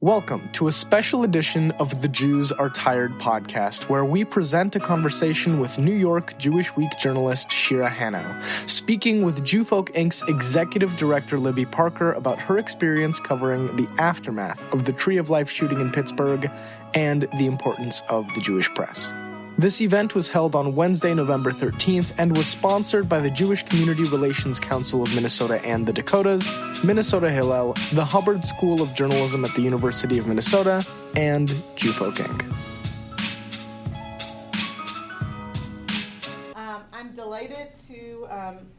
Welcome to a special edition of The Jews Are Tired podcast, where we present a conversation with New York Jewish Week journalist Shira Hanau, speaking with Jewfolk Inc.'s executive director Libby Parker about her experience covering the aftermath of the Tree of Life shooting in Pittsburgh and the importance of the Jewish press. This event was held on Wednesday, November 13th, and was sponsored by the Jewish Community Relations Council of Minnesota and the Dakotas, Minnesota Hillel, the Hubbard School of Journalism at the University of Minnesota, and Jewfolk Inc. I'm delighted to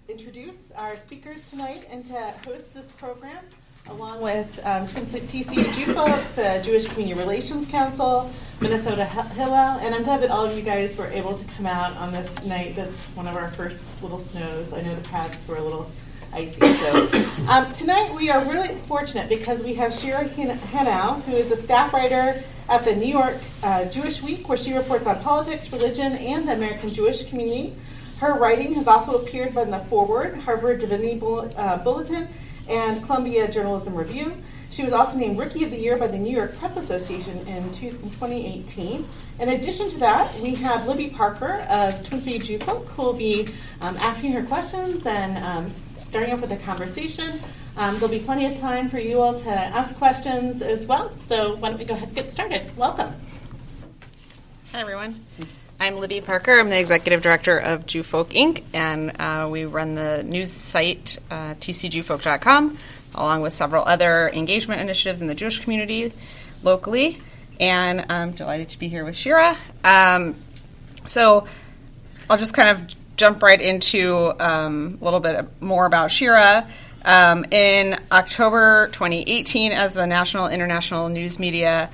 introduce our speakers tonight and to host this program, along with TC Jewfolk, the Jewish Community Relations Council, Minnesota Hillel, and I'm glad that all of you guys were able to come out on this night. That's one of our first little snows. I know the paths were a little icy. So tonight we are really fortunate because we have Shira Hanau, who is a staff writer at the New York Jewish Week, where she reports on politics, religion, and the American Jewish community. Her writing has also appeared in the Forward, Harvard Divinity Bulletin, and Columbia Journalism Review. She was also named Rookie of the Year by the New York Press Association in 2018. In addition to that, we have Libby Parker of Twin City Jewfolk, who will be asking her questions and starting off with a conversation. There'll be plenty of time for you all to ask questions as well. So why don't we go ahead and get started. Welcome. Hi, everyone. I'm Libby Parker. I'm the executive director of Jewfolk Inc., and we run the news site tcjewfolk.com, along with several other engagement initiatives in the Jewish community locally. And I'm delighted to be here with Shira. So I'll just kind of jump right into a little bit more about Shira. In October 2018, as the national international news media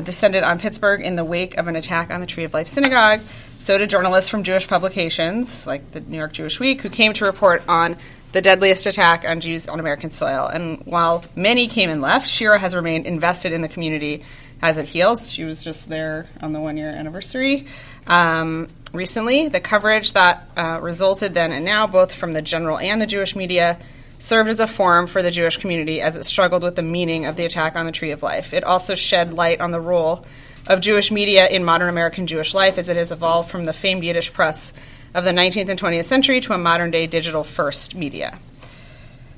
descended on Pittsburgh in the wake of an attack on the Tree of Life synagogue, so did journalists from Jewish publications like the New York Jewish Week, who came to report on the deadliest attack on Jews on American soil. And while many came and left, Shira has remained invested in the community as it heals. She was just there on the one-year anniversary recently. The coverage that resulted then and now, both from the general and the Jewish media, served as a forum for the Jewish community as it struggled with the meaning of the attack on the Tree of Life. It also shed light on the role of Jewish media in modern American Jewish life as it has evolved from the famed Yiddish press of the 19th and 20th century to a modern-day digital-first media.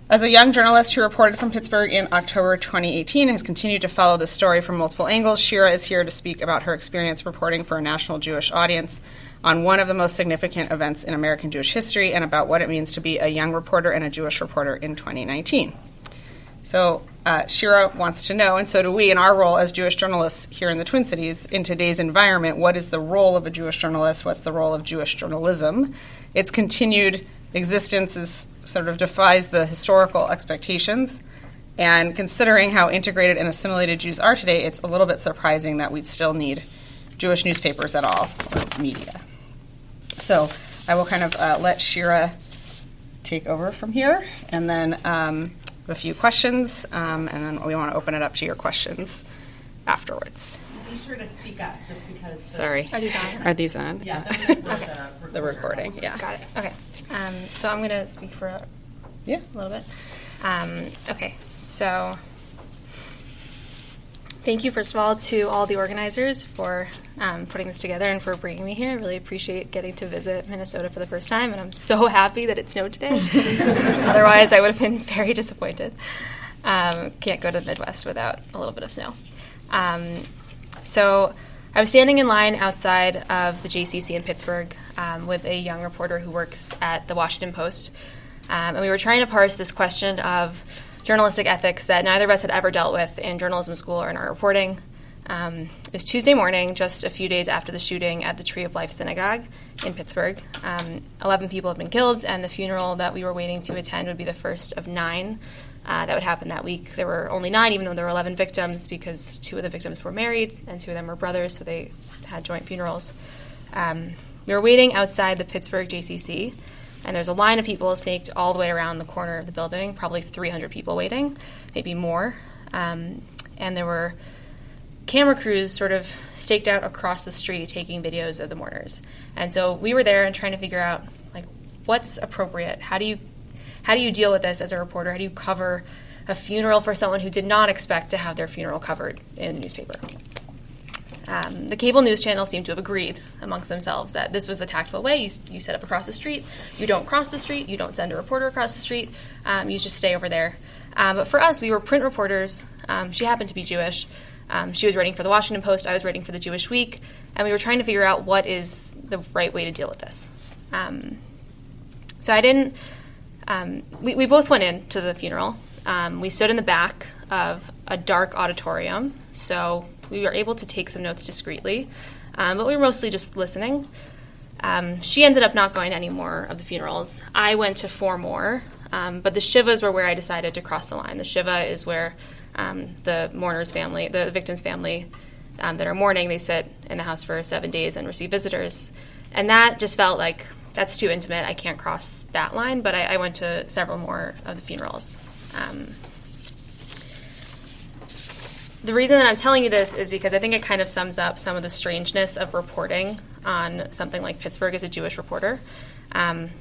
As a young journalist who reported from Pittsburgh in October 2018 and has continued to follow the story from multiple angles, Shira is here to speak about her experience reporting for a national Jewish audience on one of the most significant events in American Jewish history and about what it means to be a young reporter and a Jewish reporter in 2019. So Shira wants to know, and so do we, in our role as Jewish journalists here in the Twin Cities, in today's environment, what is the role of a Jewish journalist? What's the role of Jewish journalism? Its continued existence sort of defies the historical expectations. And considering how integrated and assimilated Jews are today, it's a little bit surprising that we'd still need Jewish newspapers at all, or media. So I will kind of let Shira take over from here, and then a few questions, and then we want to open it up to your questions afterwards. Be sure to speak up, just because. Sorry. Are these on? Are these on? Yeah. Okay. The recording, yeah. Got it. Okay. So I'm going to speak for a little bit. Okay. So thank you, first of all, to all the organizers for putting this together and for bringing me here. I really appreciate getting to visit Minnesota for the first time, and I'm so happy that it snowed today. Otherwise, I would have been very disappointed. Can't go to the Midwest without a little bit of snow. So I was standing in line outside of the JCC in Pittsburgh with a young reporter who works at the Washington Post, and we were trying to parse this question of journalistic ethics that neither of us had ever dealt with in journalism school or in our reporting. It was Tuesday morning, just a few days after the shooting at the Tree of Life synagogue in Pittsburgh. 11 people had been killed, and the funeral that we were waiting to attend would be the first of 9 that would happen that week. There were only 9, even though there were 11 victims, because 2 of the victims were married and 2 of them were brothers, so they had joint funerals. We were waiting outside the Pittsburgh JCC, and there's a line of people snaked all the way around the corner of the building, probably 300 people waiting, maybe more. And there were camera crews sort of staked out across the street taking videos of the mourners. And so we were there and trying to figure out, like, what's appropriate? How do you deal with this as a reporter? How do you cover a funeral for someone who did not expect to have their funeral covered in the newspaper. The cable news channel seemed to have agreed amongst themselves that this was the tactful way. You set up across the street. You don't cross the street. You don't send a reporter across the street. You just stay over there. But for us, we were print reporters. She happened to be Jewish. She was writing for the Washington Post. I was writing for the Jewish Week. And we were trying to figure out what is the right way to deal with this. So I didn't... We both went into the funeral. We stood in the back of a dark auditorium, so we were able to take some notes discreetly, but we were mostly just listening. She ended up not going to any more of the funerals. I went to 4 more, but the Shivas were where I decided to cross the line. The Shiva is where the mourner's family, the victim's family that are mourning, they sit in the house for 7 days and receive visitors. And that just felt like that's too intimate. I can't cross that line, but I went to several more of the funerals. The reason that I'm telling you this is because I think it kind of sums up some of the strangeness of reporting on something like Pittsburgh as a Jewish reporter.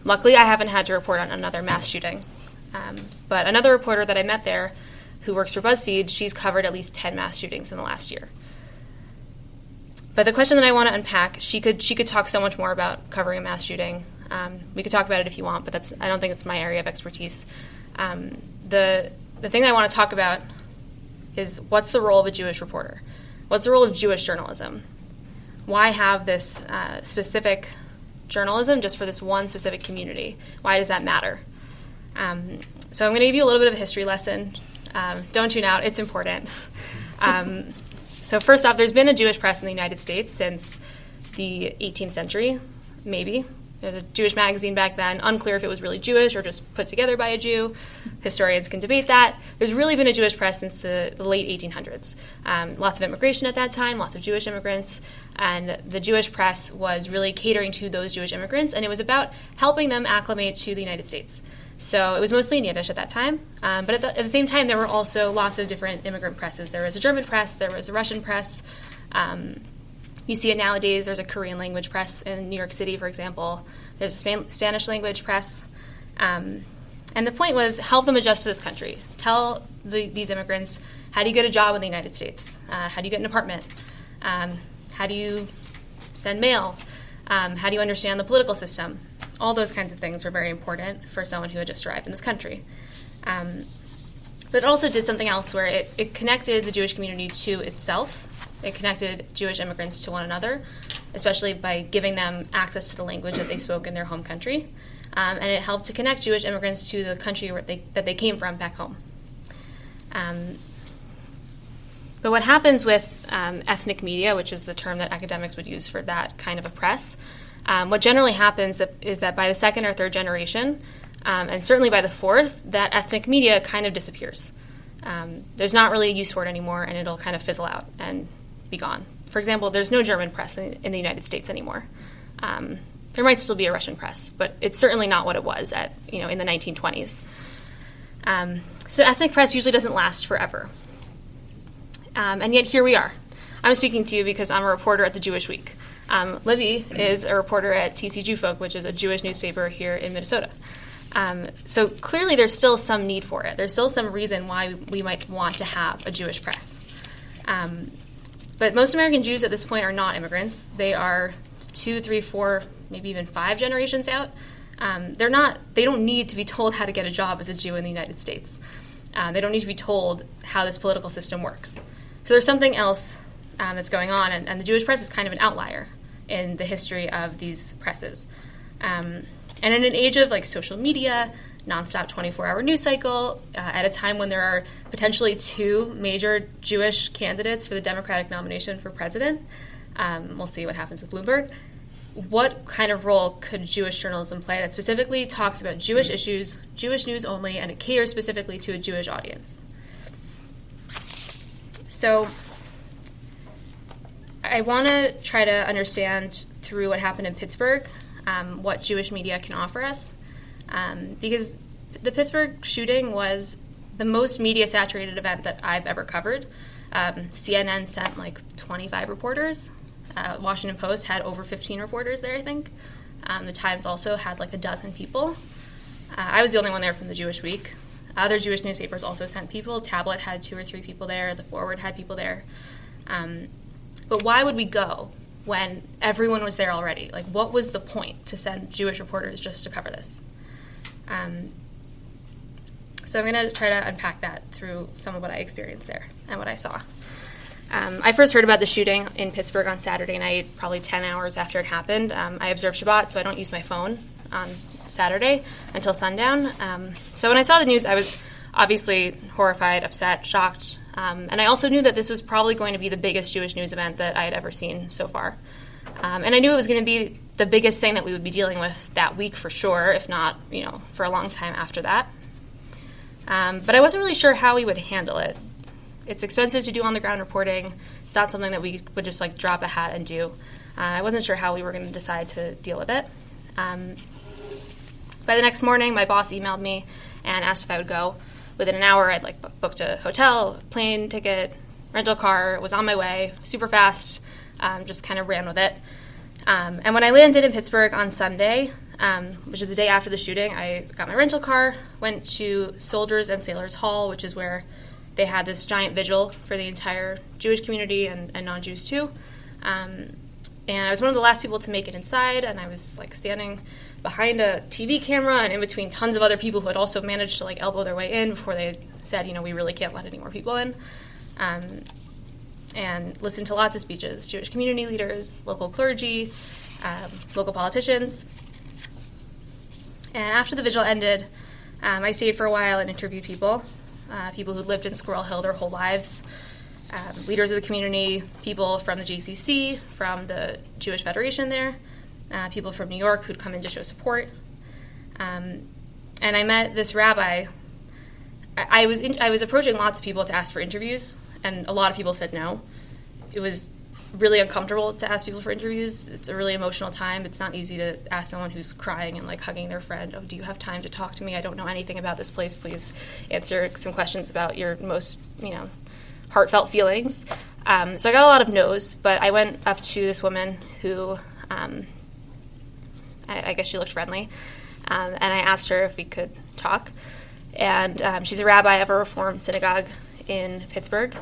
Luckily, I haven't had to report on another mass shooting. But another reporter that I met there who works for BuzzFeed, she's covered at least 10 mass shootings in the last year. But the question that I want to unpack, she could talk so much more about covering a mass shooting. We could talk about it if you want, but I don't think it's my area of expertise. The thing I want to talk about is what's the role of a Jewish reporter? What's the role of Jewish journalism? Why have this specific journalism just for this one specific community? Why does that matter? So I'm going to give you a little bit of a history lesson. Don't tune out. It's important. So first off, there's been a Jewish press in the United States since the 18th century, maybe. There's a Jewish magazine back then. Unclear if it was really Jewish or just put together by a Jew. Historians can debate that. There's really been a Jewish press since the late 1800s. Lots of immigration at that time, lots of Jewish immigrants, and the Jewish press was really catering to those Jewish immigrants, and it was about helping them acclimate to the United States. So it was mostly in Yiddish at that time, but at the same time, there were also lots of different immigrant presses. There was a German press, there was a Russian press. You see it nowadays. There's a Korean language press in New York City, for example. There's a Spanish language press. And the point was help them adjust to this country. Tell these immigrants, how do you get a job in the United States? How do you get an apartment? How do you send mail? How do you understand the political system? All those kinds of things were very important for someone who had just arrived in this country. But it also did something else where it connected the Jewish community to itself. It connected Jewish immigrants to one another, especially by giving them access to the language that they spoke in their home country. And it helped to connect Jewish immigrants to the country that they came from back home. But what happens with ethnic media, which is the term that academics would use for that kind of a press, what generally happens is that by the second or third generation, and certainly by the fourth, that ethnic media kind of disappears. There's not really a use for it anymore, and it'll kind of fizzle out and be gone. For example, there's no German press in the United States anymore. There might still be a Russian press, but it's certainly not what it was in the 1920s. So ethnic press usually doesn't last forever. And yet here we are. I'm speaking to you because I'm a reporter at the Jewish Week. Libby is a reporter at TC Jewfolk, which is a Jewish newspaper here in Minnesota. So clearly there's still some need for it. There's still some reason why we might want to have a Jewish press. But most American Jews at this point are not immigrants. They are 2, 3, 4, maybe even 5 generations out. They don't need to be told how to get a job as a Jew in the United States. They don't need to be told how this political system works. So there's something else that's going on, and the Jewish press is kind of an outlier in the history of these presses. And in an age of social media, nonstop 24-hour news cycle, at a time when there are potentially 2 major Jewish candidates for the Democratic nomination for president, we'll see what happens with Bloomberg. What kind of role could Jewish journalism play that specifically talks about Jewish issues, Jewish news only, and it caters specifically to a Jewish audience? So I want to try to understand through what happened in Pittsburgh what Jewish media can offer us, because the Pittsburgh shooting was the most media-saturated event that I've ever covered. CNN sent 25 reporters. Washington Post had over 15 reporters there, I think. The Times also had a dozen people. I was the only one there from the Jewish Week. Other Jewish newspapers also sent people. Tablet had 2 or 3 people there. The Forward had people there. But why would we go when everyone was there already? Like, what was the point to send Jewish reporters just to cover this? So I'm going to try to unpack that through some of what I experienced there and what I saw. I first heard about the shooting in Pittsburgh on Saturday night, probably 10 hours after it happened. I observe Shabbat, so I don't use my phone on Saturday until sundown. So when I saw the news, I was obviously horrified, upset, shocked. And I also knew that this was probably going to be the biggest Jewish news event that I had ever seen so far. And I knew it was going to be the biggest thing that we would be dealing with that week for sure, if not, for a long time after that. But I wasn't really sure how we would handle it. It's expensive to do on-the-ground reporting. It's not something that we would just drop a hat and do. I wasn't sure how we were going to decide to deal with it. By the next morning, my boss emailed me and asked if I would go. Within an hour, I'd booked a hotel, plane ticket, rental car, was on my way, super fast, just kind of ran with it. And when I landed in Pittsburgh on Sunday, which is the day after the shooting, I got my rental car, went to Soldiers and Sailors Hall, which is where they had this giant vigil for the entire Jewish community and non-Jews too. And I was one of the last people to make it inside, and I was standing behind a TV camera and in between tons of other people who had also managed to elbow their way in before they said, we really can't let any more people in. And listened to lots of speeches, Jewish community leaders, local clergy, local politicians. And after the vigil ended, I stayed for a while and interviewed people who lived in Squirrel Hill their whole lives, leaders of the community, people from the JCC, from the Jewish Federation there, people from New York who'd come in to show support. And I met this rabbi. I was approaching lots of people to ask for interviews, and a lot of people said no. It was really uncomfortable to ask people for interviews. It's a really emotional time. It's not easy to ask someone who's crying and hugging their friend, "Oh, do you have time to talk to me? I don't know anything about this place. Please answer some questions about your most, heartfelt feelings." So I got a lot of no's, but I went up to this woman who, I guess she looked friendly, and I asked her if we could talk. And she's a rabbi of a Reform synagogue in Pittsburgh.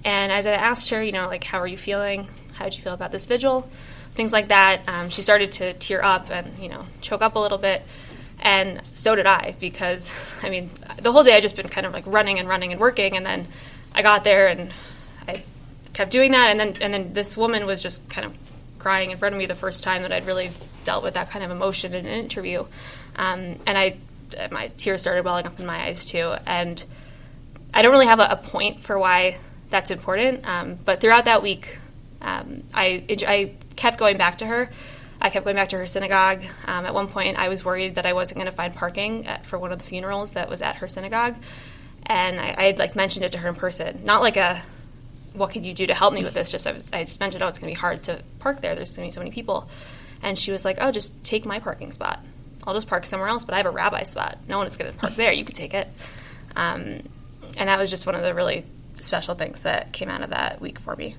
And as I asked her, how are you feeling? How did you feel about this vigil? Things like that. She started to tear up and, choke up a little bit. And so did I, because, the whole day I'd just been kind of running and working. And then I got there and I kept doing that. And then this woman was just kind of crying in front of me the first time that I'd really dealt with that kind of emotion in an interview. And my tears started welling up in my eyes too. And I don't really have a point for why that's important, but throughout that week, I kept going back to her. I kept going back to her synagogue. At one point, I was worried that I wasn't going to find parking for one of the funerals that was at her synagogue, and I had mentioned it to her in person. Not what could you do to help me with this? I just mentioned, it's going to be hard to park there. There's going to be so many people, and she was like, "Oh, just take my parking spot. I'll just park somewhere else, but I have a rabbi spot. No one is going to park there. You could take it." And that was just one of the really special things that came out of that week for me.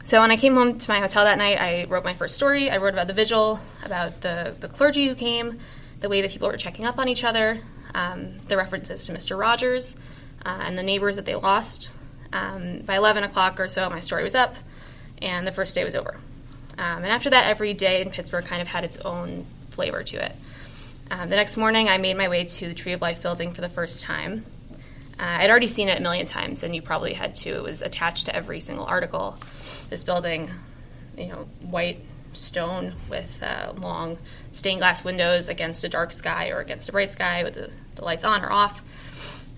So when I came home to my hotel that night, I wrote my first story. I wrote about the vigil, about the clergy who came, the way that people were checking up on each other, the references to Mr. Rogers, and the neighbors that they lost. By 11 o'clock or so, my story was up, and the first day was over. And after that, every day in Pittsburgh kind of had its own flavor to it. The next morning, I made my way to the Tree of Life building for the first time. I'd already seen it a million times, and you probably had too. It was attached to every single article. This building, white stone with long stained glass windows against a dark sky or against a bright sky with the lights on or off.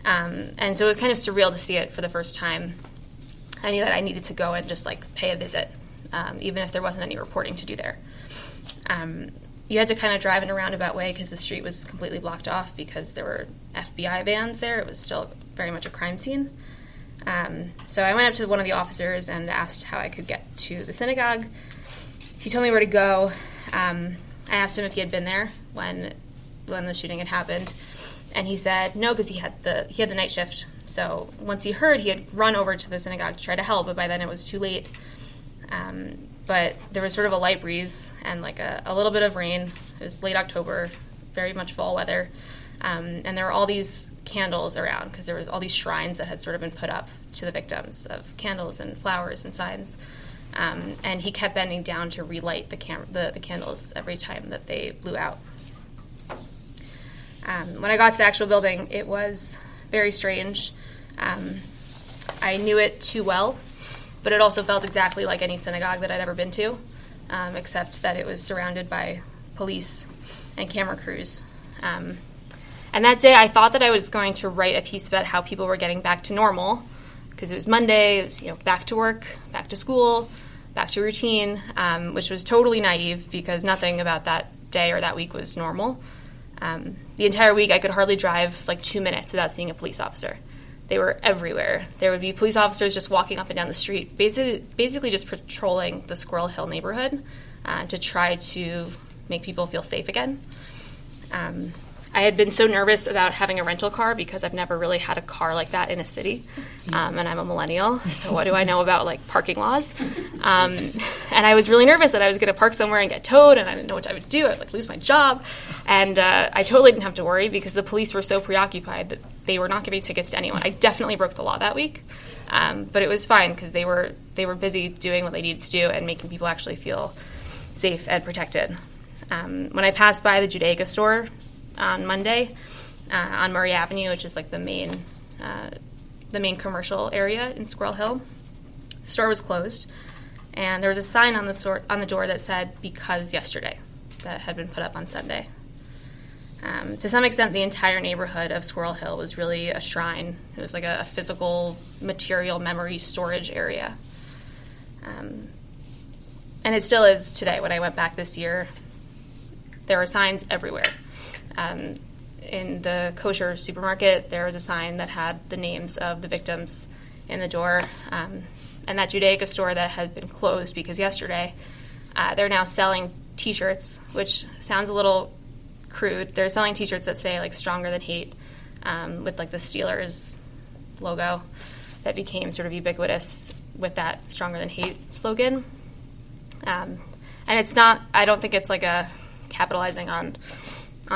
And so it was kind of surreal to see it for the first time. I knew that I needed to go and just pay a visit, even if there wasn't any reporting to do there. You had to kind of drive in a roundabout way because the street was completely blocked off because there were FBI vans there. It was still very much a crime scene. So I went up to one of the officers and asked how I could get to the synagogue. He told me where to go. I asked him if he had been there when the shooting had happened, and he said no because he had the night shift. So once he heard, he had run over to the synagogue to try to help, but by then it was too late. But there was sort of a light breeze and a little bit of rain. It was late October, very much fall weather. And there were all these candles around because there was all these shrines that had sort of been put up to the victims of candles and flowers and signs. And he kept bending down to relight the candles every time that they blew out. When I got to the actual building, it was very strange. I knew it too well, but it also felt exactly like any synagogue that I'd ever been to, except that it was surrounded by police and camera crews. And that day, I thought that I was going to write a piece about how people were getting back to normal, because it was Monday, it was back to work, back to school, back to routine, which was totally naive because nothing about that day or that week was normal. The entire week, I could hardly drive like 2 minutes without seeing a police officer. They were everywhere. There would be police officers just walking up and down the street, basically just patrolling the Squirrel Hill neighborhood to try to make people feel safe again. I had been so nervous about having a rental car because I've never really had a car like that in a city, and I'm a millennial, so what do I know about like parking laws? And I was really nervous that I was going to park somewhere and get towed, and I didn't know what I would do. I'd like lose my job, and I totally didn't have to worry because the police were so preoccupied that they were not giving tickets to anyone. I definitely broke the law that week, but it was fine because they were busy doing what they needed to do and making people actually feel safe and protected. When I passed by the Judaica store on Monday on Murray Avenue, which is like the main commercial area in Squirrel Hill, the store was closed, and there was a sign on the door that said "Because yesterday," that had been put up on Sunday. To some extent, the entire neighborhood of Squirrel Hill was really a shrine. It was like a physical, material memory storage area. And it still is today. When I went back this year, there were signs everywhere. In the kosher supermarket, there was a sign that had the names of the victims in the door. And that Judaica store that had been closed because yesterday, they're now selling T-shirts, which sounds a little crude. They're selling T-shirts that say like "Stronger Than Hate," with like the Steelers logo that became sort of ubiquitous with that "Stronger Than Hate" slogan. And it's not. I don't think it's like a capitalizing on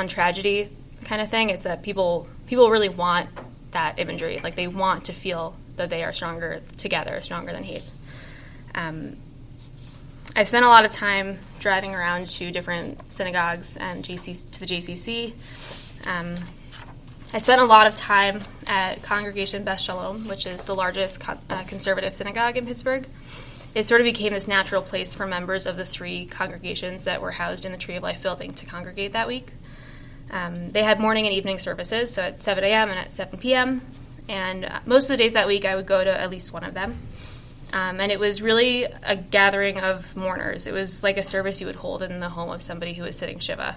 tragedy kind of thing. It's that people really want that imagery. Like they want to feel that they are stronger together, stronger than hate. I spent a lot of time driving around to different synagogues and to the JCC. I spent a lot of time at Congregation Beth Shalom, which is the largest conservative synagogue in Pittsburgh. It sort of became this natural place for members of the 3 congregations that were housed in the Tree of Life building to congregate that week. They had morning and evening services, so at 7 a.m. and at 7 p.m., and most of the days that week I would go to at least one of them. And it was really a gathering of mourners. It was like a service you would hold in the home of somebody who was sitting Shiva.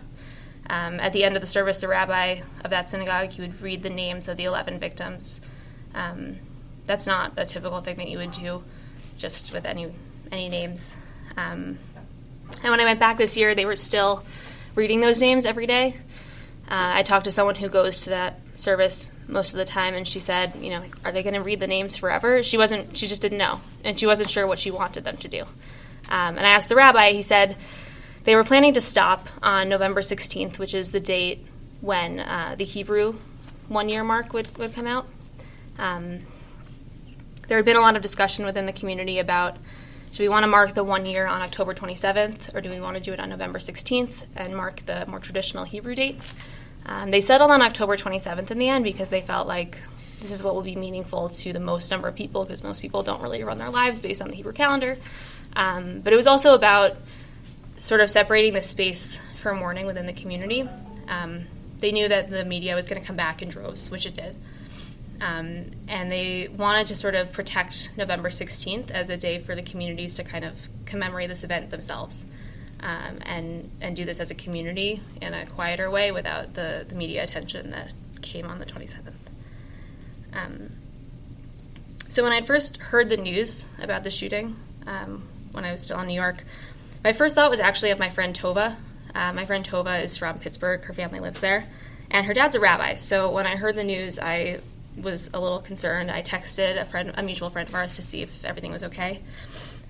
At the end of the service, the rabbi of that synagogue, he would read the names of the 11 victims. That's not a typical thing that you would do just with any names. And when I went back this year, they were still reading those names every day. I talked to someone who goes to that service most of the time, and she said, are they going to read the names forever? She just didn't know, and she wasn't sure what she wanted them to do. And I asked the rabbi, he said they were planning to stop on November 16th, which is the date when the Hebrew 1-year mark would come out. There had been a lot of discussion within the community about, do we want to mark the 1 year on October 27th, or do we want to do it on November 16th and mark the more traditional Hebrew date? They settled on October 27th in the end because they felt like this is what will be meaningful to the most number of people, because most people don't really run their lives based on the Hebrew calendar. But it was also about sort of separating the space for mourning within the community. They knew that the media was going to come back in droves, which it did. And they wanted to sort of protect November 16th as a day for the communities to kind of commemorate this event themselves, and do this as a community in a quieter way without the media attention that came on the 27th. So when I first heard the news about the shooting, when I was still in New York, my first thought was actually of my friend Tova. My friend Tova is from Pittsburgh. Her family lives there. And her dad's a rabbi. So when I heard the news, I was a little concerned. I texted a mutual friend of ours to see if everything was okay.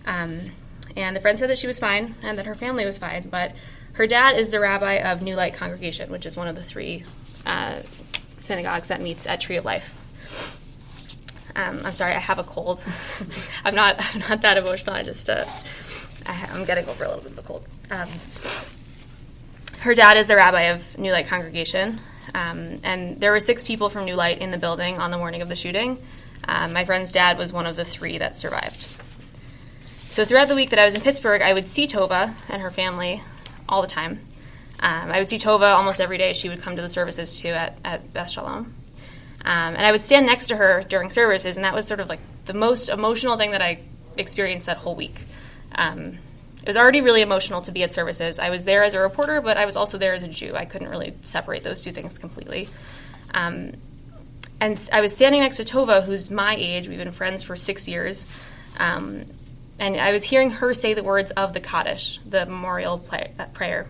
And the friend said that she was fine and that her family was fine, but Her dad is the rabbi of New Light Congregation, which is one of the 3 synagogues that meets at Tree of Life. I'm sorry, I have a cold. I'm not that emotional. I'm getting over a little bit of a cold. Her dad is the rabbi of New Light Congregation, and there were 6 people from New Light in the building on the morning of the shooting. My friend's dad was one of the 3 that survived. So throughout the week that I was in Pittsburgh, I would see Tova and her family all the time. I would see Tova almost every day. She would come to the services too at Beth Shalom. And I would stand next to her during services, and that was sort of like the most emotional thing that I experienced that whole week. It was already really emotional to be at services. I was there as a reporter, but I was also there as a Jew. I couldn't really separate those 2 things completely. And I was standing next to Tova, who's my age. We've been friends for 6 years. And I was hearing her say the words of the Kaddish, the memorial prayer.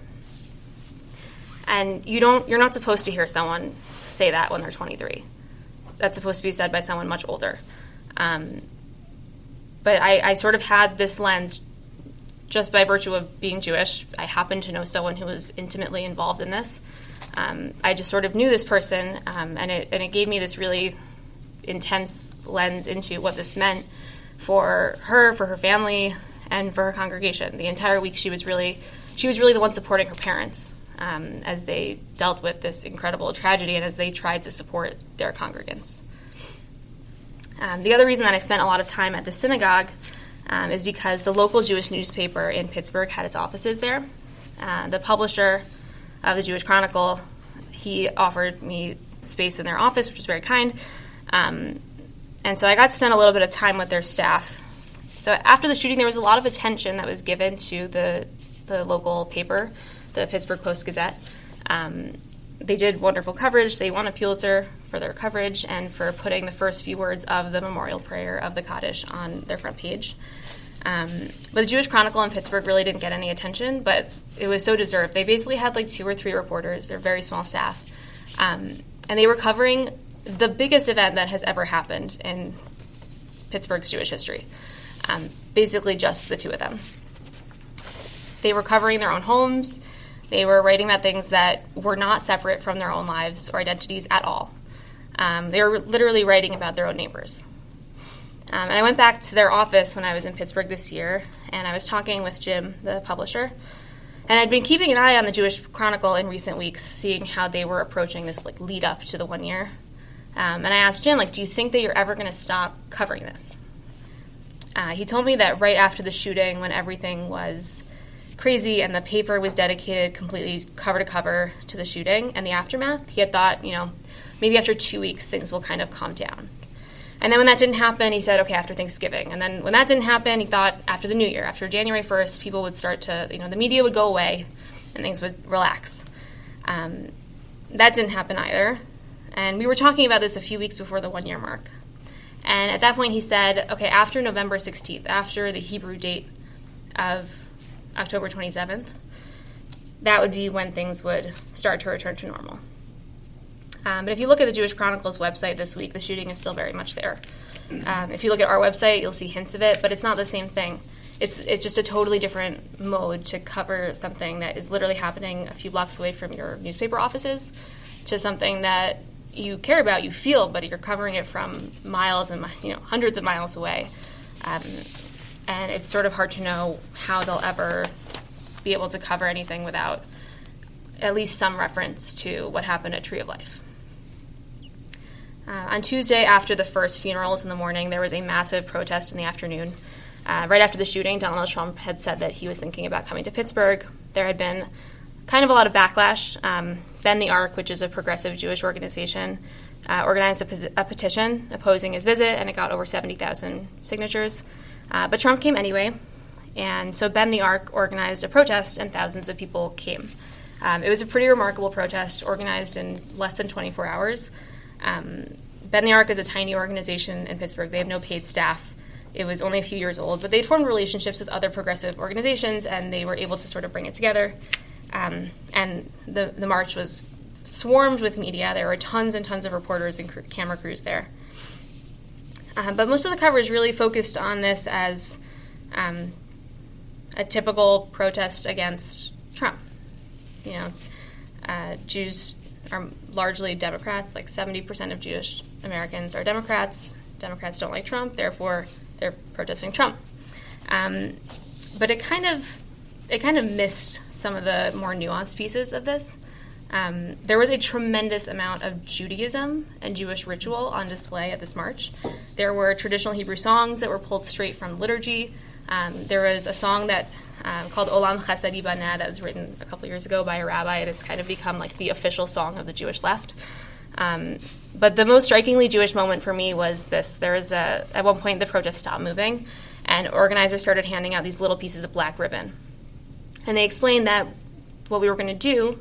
And you're not supposed to hear someone say that when they're 23. That's supposed to be said by someone much older. But I sort of had this lens just by virtue of being Jewish. I happened to know someone who was intimately involved in this. I just sort of knew this person, and it gave me this really intense lens into what this meant for her family, and for her congregation. The entire week she was really the one supporting her parents as they dealt with this incredible tragedy and as they tried to support their congregants. The other reason that I spent a lot of time at the synagogue is because the local Jewish newspaper in Pittsburgh had its offices there. The publisher of the Jewish Chronicle, he offered me space in their office, which was very kind. And so I got to spend a little bit of time with their staff. So after the shooting, there was a lot of attention that was given to the local paper, the Pittsburgh Post-Gazette. They did wonderful coverage. They won a Pulitzer for their coverage and for putting the first few words of the memorial prayer of the Kaddish on their front page. But the Jewish Chronicle in Pittsburgh really didn't get any attention, but it was so deserved. They basically had like 2 or 3 reporters. They're very small staff. And they were covering the biggest event that has ever happened in Pittsburgh's Jewish history. Basically just the 2 of them. They were covering their own homes. They were writing about things that were not separate from their own lives or identities at all. They were literally writing about their own neighbors. And I went back to their office when I was in Pittsburgh this year, and I was talking with Jim, the publisher. And I'd been keeping an eye on the Jewish Chronicle in recent weeks, seeing how they were approaching this lead up to the 1 year. And I asked Jim, do you think that you're ever going to stop covering this? He told me that right after the shooting, when everything was crazy and the paper was dedicated completely cover to cover to the shooting and the aftermath, he had thought, maybe after 2 weeks things will kind of calm down. And then when that didn't happen, he said, okay, after Thanksgiving. And then when that didn't happen, he thought after the New Year, after January 1st, people would start to, the media would go away and things would relax. That didn't happen either. And we were talking about this a few weeks before the 1 year mark. And at that point he said, okay, after November 16th, after the Hebrew date of October 27th, that would be when things would start to return to normal. But if you look at the Jewish Chronicle's website this week, the shooting is still very much there. If you look at our website, you'll see hints of it, but it's not the same thing. It's just a totally different mode to cover something that is literally happening a few blocks away from your newspaper offices to something that you care about, you feel, but you're covering it from miles and hundreds of miles away. And it's sort of hard to know how they'll ever be able to cover anything without at least some reference to what happened at Tree of Life. On Tuesday, after the first funerals in the morning, there was a massive protest in the afternoon. Right after the shooting, Donald Trump had said that he was thinking about coming to Pittsburgh. There had been kind of a lot of backlash. Bend the Arc, which is a progressive Jewish organization, organized a petition opposing his visit, and it got over 70,000 signatures. But Trump came anyway, and so Bend the Arc organized a protest, and thousands of people came. It was a pretty remarkable protest, organized in less than 24 hours. Bend the Arc is a tiny organization in Pittsburgh. They have no paid staff. It was only a few years old, but they'd formed relationships with other progressive organizations, and they were able to sort of bring it together. And the march was swarmed with media. There were tons and tons of reporters and camera crews there. But most of the coverage really focused on this as a typical protest against Trump. Jews are largely Democrats. Like 70% of Jewish Americans are Democrats. Democrats don't like Trump, therefore they're protesting Trump. But it kind of missed some of the more nuanced pieces of this. There was a tremendous amount of Judaism and Jewish ritual on display at this march. There were traditional Hebrew songs that were pulled straight from liturgy. There was a song that called Olam Chesed Yibana that was written a couple years ago by a rabbi, and it's kind of become like the official song of the Jewish left. But the most strikingly Jewish moment for me was this. There was at one point the protest stopped moving, and organizers started handing out these little pieces of black ribbon. And they explained that what we were going to do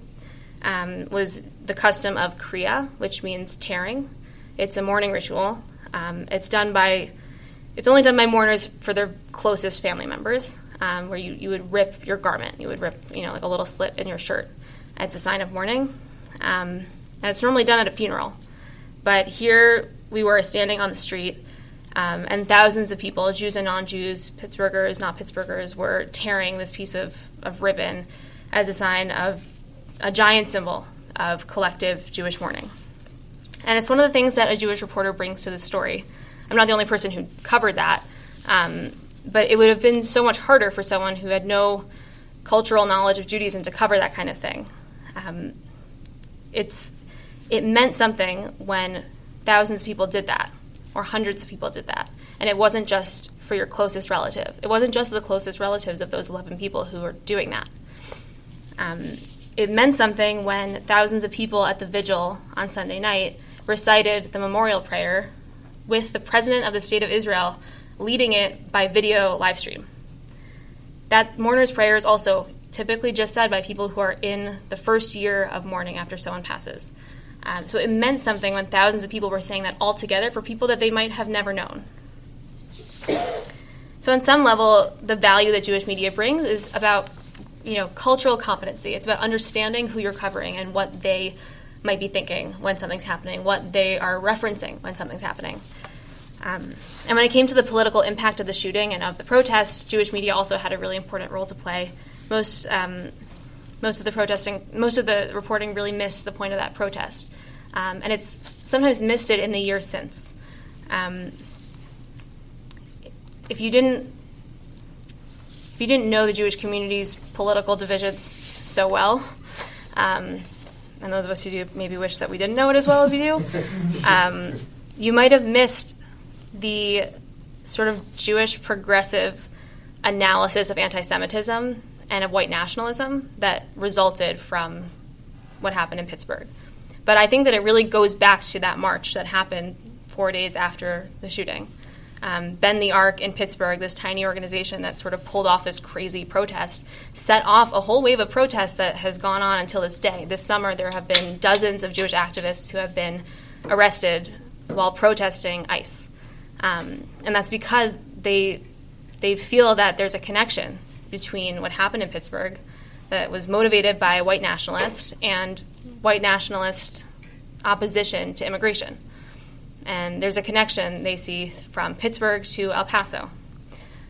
was the custom of kriya, which means tearing. It's a mourning ritual. It's only done by mourners for their closest family members, where you would rip your garment. You would rip, like a little slit in your shirt. It's a sign of mourning. And it's normally done at a funeral. But here we were standing on the street, and thousands of people, Jews and non-Jews, Pittsburghers, not Pittsburghers, were tearing this piece of ribbon as a sign of a giant symbol of collective Jewish mourning. And it's one of the things that a Jewish reporter brings to the story. I'm not the only person who covered that, but it would have been so much harder for someone who had no cultural knowledge of Judaism to cover that kind of thing. It meant something when thousands of people did that, or hundreds of people did that. And it wasn't just for your closest relative. It wasn't just the closest relatives of those 11 people who were doing that. It meant something when thousands of people at the vigil on Sunday night recited the memorial prayer with the president of the state of Israel leading it by video live stream. That mourner's prayer is also typically just said by people who are in the first year of mourning after someone passes. So it meant something when thousands of people were saying that all together for people that they might have never known. So on some level, the value that Jewish media brings is about cultural competency. It's about understanding who you're covering and what they might be thinking when something's happening, what they are referencing when something's happening. And when it came to the political impact of the shooting and of the protest, Jewish media also had a really important role to play. Most of the reporting really missed the point of that protest. And it's sometimes missed it in the years since. If you didn't know the Jewish community's political divisions so well, and those of us who do maybe wish that we didn't know it as well as we do, you might have missed the sort of Jewish progressive analysis of anti-Semitism and of white nationalism that resulted from what happened in Pittsburgh. But I think that it really goes back to that march that happened 4 days after the shooting. Bend the Arc in Pittsburgh, this tiny organization that sort of pulled off this crazy protest, set off a whole wave of protests that has gone on until this day. This summer, there have been dozens of Jewish activists who have been arrested while protesting ICE. And that's because they feel that there's a connection between what happened in Pittsburgh that was motivated by white nationalists and white nationalist opposition to immigration. And there's a connection they see from Pittsburgh to El Paso.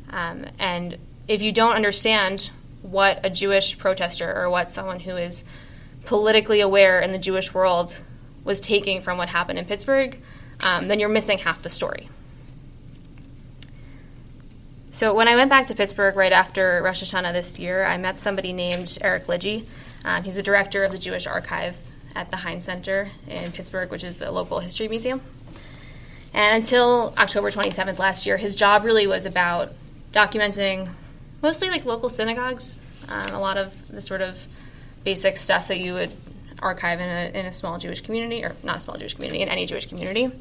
And if you don't understand what a Jewish protester or what someone who is politically aware in the Jewish world was taking from what happened in Pittsburgh, then you're missing half the story. So when I went back to Pittsburgh right after Rosh Hashanah this year, I met somebody named Eric Libby. He's the director of the Jewish Archive at the Heinz Center in Pittsburgh, which is the local history museum. And until October 27th last year, his job really was about documenting mostly like local synagogues, a lot of the sort of basic stuff that you would archive in a small Jewish community, or not a small Jewish community, in any Jewish community.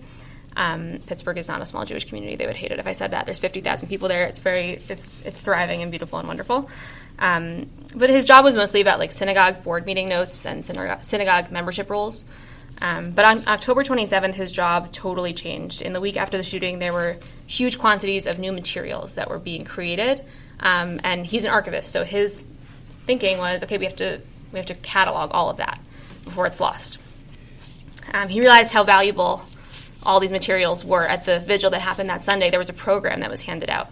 Pittsburgh is not a small Jewish community. They would hate it if I said that. There's 50,000 people there. It's thriving and beautiful and wonderful. But his job was mostly about like synagogue board meeting notes and synagogue membership rules. But on October 27th, his job totally changed. In the week after the shooting, there were huge quantities of new materials that were being created. And he's an archivist, so his thinking was, okay, we have to catalog all of that before it's lost. He realized how valuable all these materials were. At the vigil that happened that Sunday, there was a program that was handed out.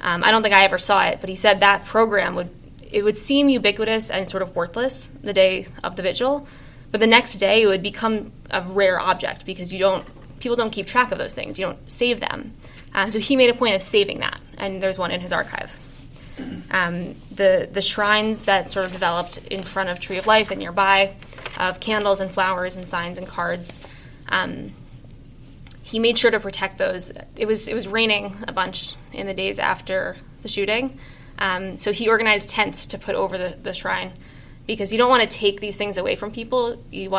I don't think I ever saw it, but he said that program it would seem ubiquitous and sort of worthless the day of the vigil, but the next day it would become a rare object because people don't keep track of those things. You don't save them. So he made a point of saving that, and there's one in his archive. The shrines that sort of developed in front of Tree of Life and nearby, of candles and flowers and signs and cards, he made sure to protect those. It was raining a bunch in the days after the shooting, so he organized tents to put over the shrine, because you don't want to take these things away from people. He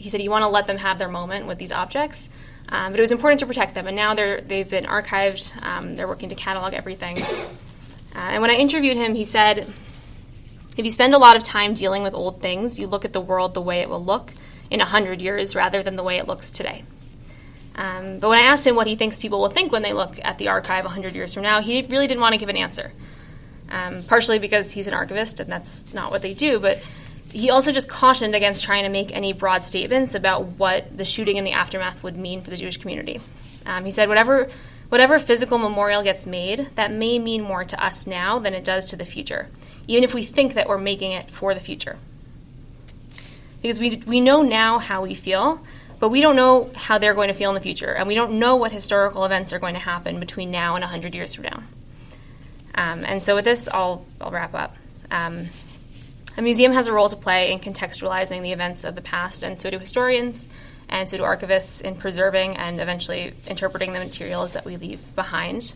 said you want to let them have their moment with these objects, but it was important to protect them. And now they've been archived. They're working to catalog everything. And when I interviewed him, he said, if you spend a lot of time dealing with old things, you look at the world the way it will look in 100 years rather than the way it looks today. But when I asked him what he thinks people will think when they look at the archive 100 years from now, he really didn't want to give an answer. Partially because he's an archivist and that's not what they do, but he also just cautioned against trying to make any broad statements about what the shooting and the aftermath would mean for the Jewish community. He said, whatever physical memorial gets made, that may mean more to us now than it does to the future, even if we think that we're making it for the future. Because we know now how we feel, but we don't know how they're going to feel in the future, and we don't know what historical events are going to happen between now and 100 years from now. And so with this, I'll wrap up. A museum has a role to play in contextualizing the events of the past, and so do historians, and so do archivists in preserving and eventually interpreting the materials that we leave behind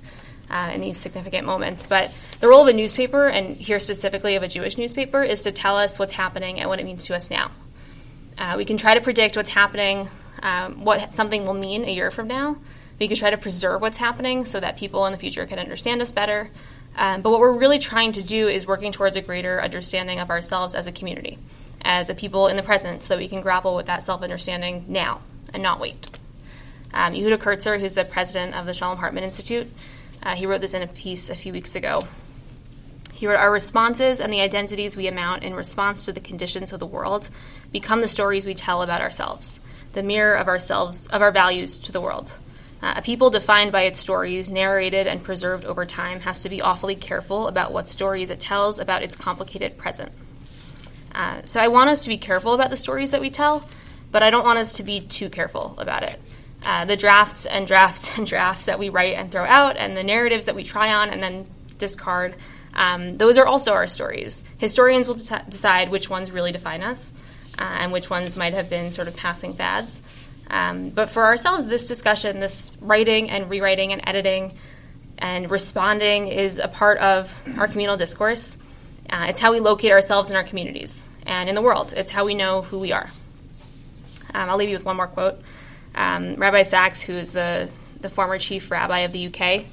in these significant moments. But the role of a newspaper, and here specifically of a Jewish newspaper, is to tell us what's happening and what it means to us now. We can try to predict what's happening, what something will mean a year from now. We can try to preserve what's happening so that people in the future can understand us better. But what we're really trying to do is working towards a greater understanding of ourselves as a community, as a people in the present, so that we can grapple with that self-understanding now and not wait. Yehuda Kurtzer, who's the president of the Shalom Hartman Institute, he wrote this in a piece a few weeks ago. He wrote, "Our responses and the identities we mount in response to the conditions of the world become the stories we tell about ourselves, the mirror of ourselves, of our values to the world. A people defined by its stories, narrated and preserved over time, has to be awfully careful about what stories it tells about its complicated present." So I want us to be careful about the stories that we tell, but I don't want us to be too careful about it. The drafts and drafts and drafts that we write and throw out, and the narratives that we try on and then discard, those are also our stories. Historians will decide which ones really define us, and which ones might have been sort of passing fads. But for ourselves, this discussion, this writing and rewriting and editing and responding is a part of our communal discourse. It's how we locate ourselves in our communities and in the world. It's how we know who we are. I'll leave you with one more quote. Rabbi Sachs, who is the former chief rabbi of the UK,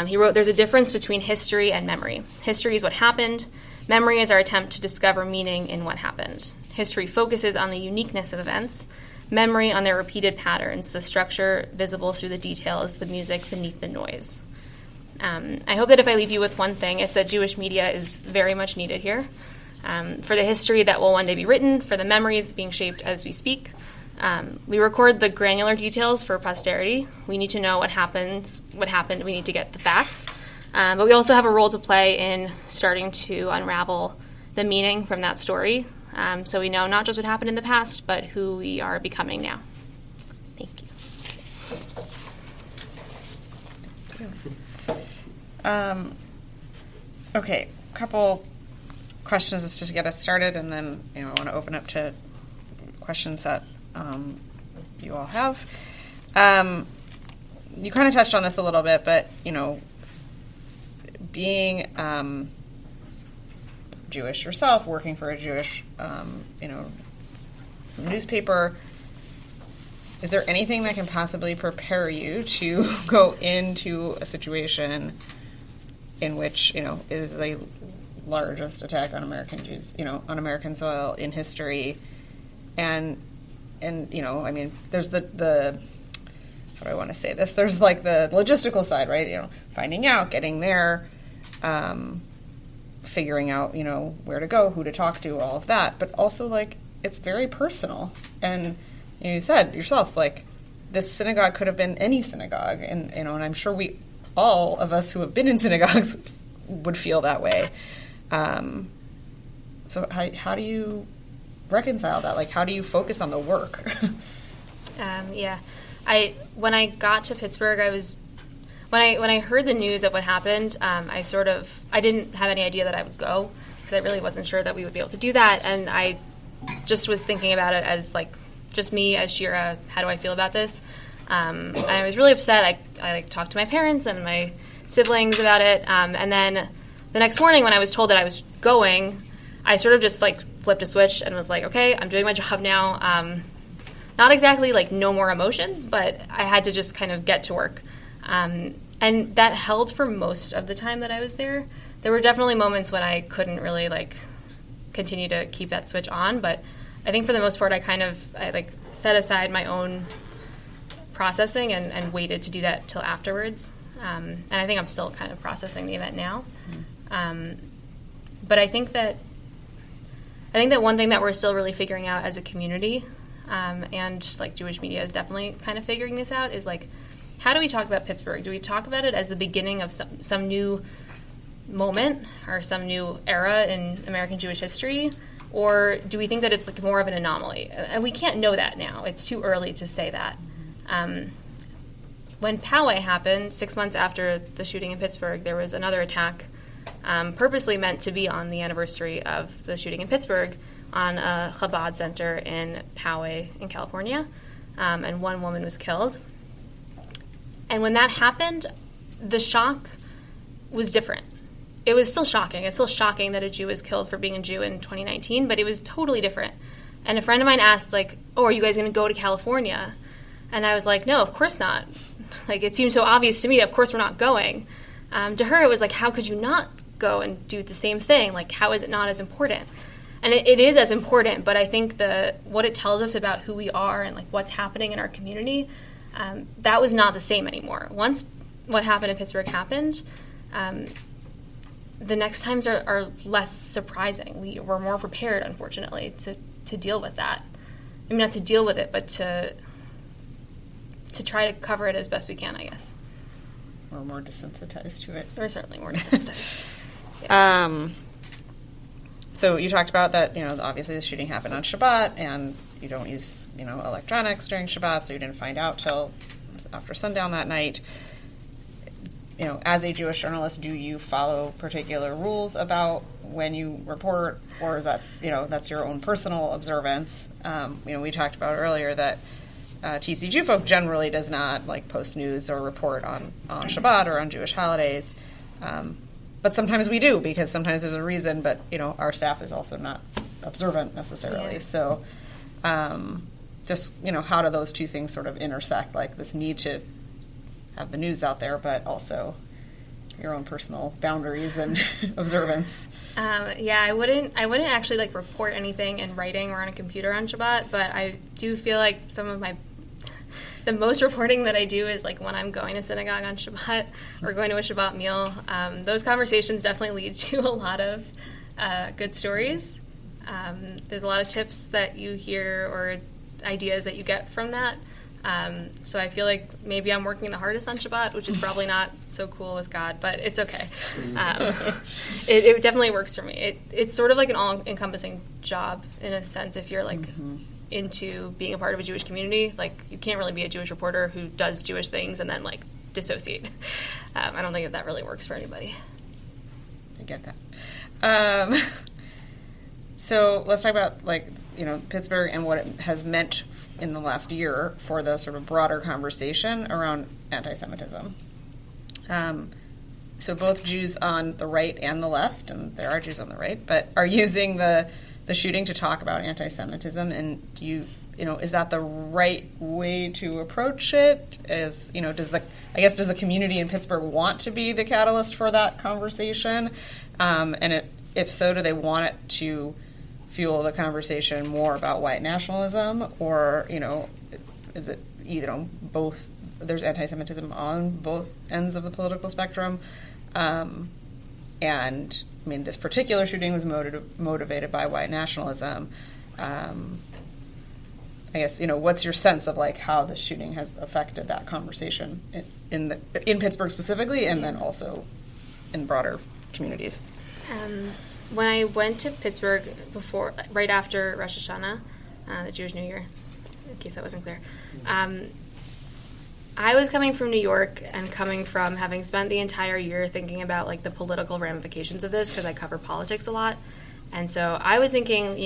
he wrote, "There's a difference between history and memory. History is what happened. Memory is our attempt to discover meaning in what happened. History focuses on the uniqueness of events. Memory on their repeated patterns, the structure visible through the details, the music beneath the noise." I hope that if I leave you with one thing, it's that Jewish media is very much needed here, for the history that will one day be written, for the memories being shaped as we speak. We record the granular details for posterity. We need to know what happened. We need to get the facts. But we also have a role to play in starting to unravel the meaning from that story, so we know not just what happened in the past, but who we are becoming now. Thank you. Okay, a couple questions just to get us started, and then I want to open up to questions that you all have. You kind of touched on this a little bit, but being Jewish yourself, working for a Jewish newspaper, is there anything that can possibly prepare you to go into a situation in which is the largest attack on American Jews, on American soil in history, and there's the how do I want to say this? There's like the logistical side, right? Finding out, getting there, figuring out, where to go, who to talk to, all of that. But also, it's very personal. And you said yourself, this synagogue could have been any synagogue. And, and I'm sure all of us who have been in synagogues would feel that way. So how do you reconcile that? Like, how do you focus on the work? Yeah. When I got to Pittsburgh, when I heard the news of what happened, I didn't have any idea that I would go, because I really wasn't sure that we would be able to do that. And I just was thinking about it as like, just me as Shira, how do I feel about this? And I was really upset. I talked to my parents and my siblings about it. And then the next morning when I was told that I was going, I sort of just like flipped a switch and was like, okay, I'm doing my job now. Not exactly like no more emotions, but I had to just kind of get to work. And that held for most of the time that I was there. There were definitely moments when I couldn't really like continue to keep that switch on, but I think for the most part I set aside my own processing and waited to do that till afterwards. And I think I'm still kind of processing the event now. But I think that one thing that we're still really figuring out as a community, and like Jewish media is definitely kind of figuring this out, is like, how do we talk about Pittsburgh? Do we talk about it as the beginning of some new moment or some new era in American Jewish history? Or do we think that it's like more of an anomaly? And we can't know that now. It's too early to say that. When Poway happened, 6 months after the shooting in Pittsburgh, there was another attack purposely meant to be on the anniversary of the shooting in Pittsburgh on a Chabad center in Poway in California, and one woman was killed. And when that happened, the shock was different. It was still shocking. It's still shocking that a Jew was killed for being a Jew in 2019, but it was totally different. And a friend of mine asked, like, oh, are you guys going to go to California? And I was like, no, of course not. Like, it seemed so obvious to me, of course we're not going. To her, it was like, how could you not go and do the same thing? Like, how is it not as important? And it is as important, but I think what it tells us about who we are and like what's happening in our community, that was not the same anymore. Once what happened in Pittsburgh happened, the next times are less surprising. We're more prepared, unfortunately, to deal with that. I mean, not to deal with it, but to try to cover it as best we can, I guess. We're more desensitized to it. We're certainly more desensitized. Yeah. So you talked about that, obviously the shooting happened on Shabbat, and you don't use, electronics during Shabbat, so you didn't find out till after sundown that night. As a Jewish journalist, do you follow particular rules about when you report, or is that, that's your own personal observance? We talked about earlier that TC Jewfolk generally does not post news or report on Shabbat or on Jewish holidays. But sometimes we do, because sometimes there's a reason, but, our staff is also not observant necessarily. Yeah. So just, how do those two things sort of intersect, like this need to have the news out there, but also your own personal boundaries and observance? Yeah, I wouldn't actually report anything in writing or on a computer on Shabbat, but I do feel like the most reporting that I do is when I'm going to synagogue on Shabbat or going to a Shabbat meal. Those conversations definitely lead to a lot of good stories. There's a lot of tips that you hear or ideas that you get from that. So I feel like maybe I'm working the hardest on Shabbat, which is probably not so cool with God, but it's okay. It definitely works for me. It's sort of like an all-encompassing job in a sense. If you're into being a part of a Jewish community, you can't really be a Jewish reporter who does Jewish things and then dissociate. I don't think that really works for anybody. I get that. So let's talk about Pittsburgh and what it has meant in the last year for the sort of broader conversation around anti-Semitism. So both Jews on the right and the left, and there are Jews on the right, but are using the shooting to talk about anti-Semitism. And is that the right way to approach it? Does the community in Pittsburgh want to be the catalyst for that conversation? If so, do they want it to fuel the conversation more about white nationalism, or is it both? There's anti-Semitism on both ends of the political spectrum, and I mean, this particular shooting was motivated by white nationalism. I guess what's your sense of how the shooting has affected that conversation in Pittsburgh specifically, and then also in broader communities? when I went to Pittsburgh right after Rosh Hashanah, the Jewish New Year, in case that wasn't clear, I was coming from New York and coming from having spent the entire year thinking about like the political ramifications of this because I cover politics a lot. And so I was thinking,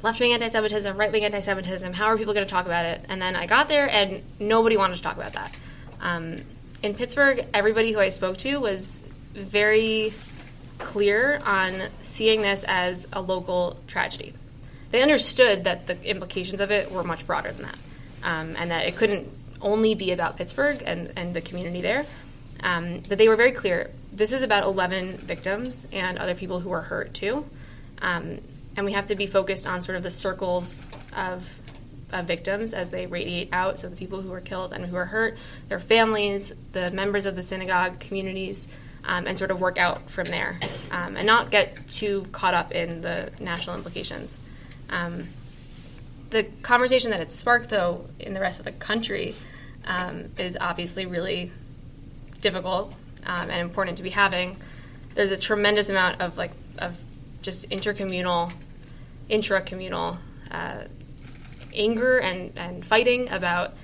left-wing anti-Semitism, right-wing anti-Semitism, how are people going to talk about it? And then I got there and nobody wanted to talk about that. In Pittsburgh, everybody who I spoke to was very clear on seeing this as a local tragedy. They understood that the implications of it were much broader than that, and that it couldn't only be about Pittsburgh and the community there. But they were very clear, this is about 11 victims and other people who are hurt too. And we have to be focused on sort of the circles of victims as they radiate out, so the people who were killed and who are hurt, their families, the members of the synagogue communities, and sort of work out from there, and not get too caught up in the national implications. The conversation that it sparked, though, in the rest of the country is obviously really difficult and important to be having. There's a tremendous amount of just intracommunal anger and fighting about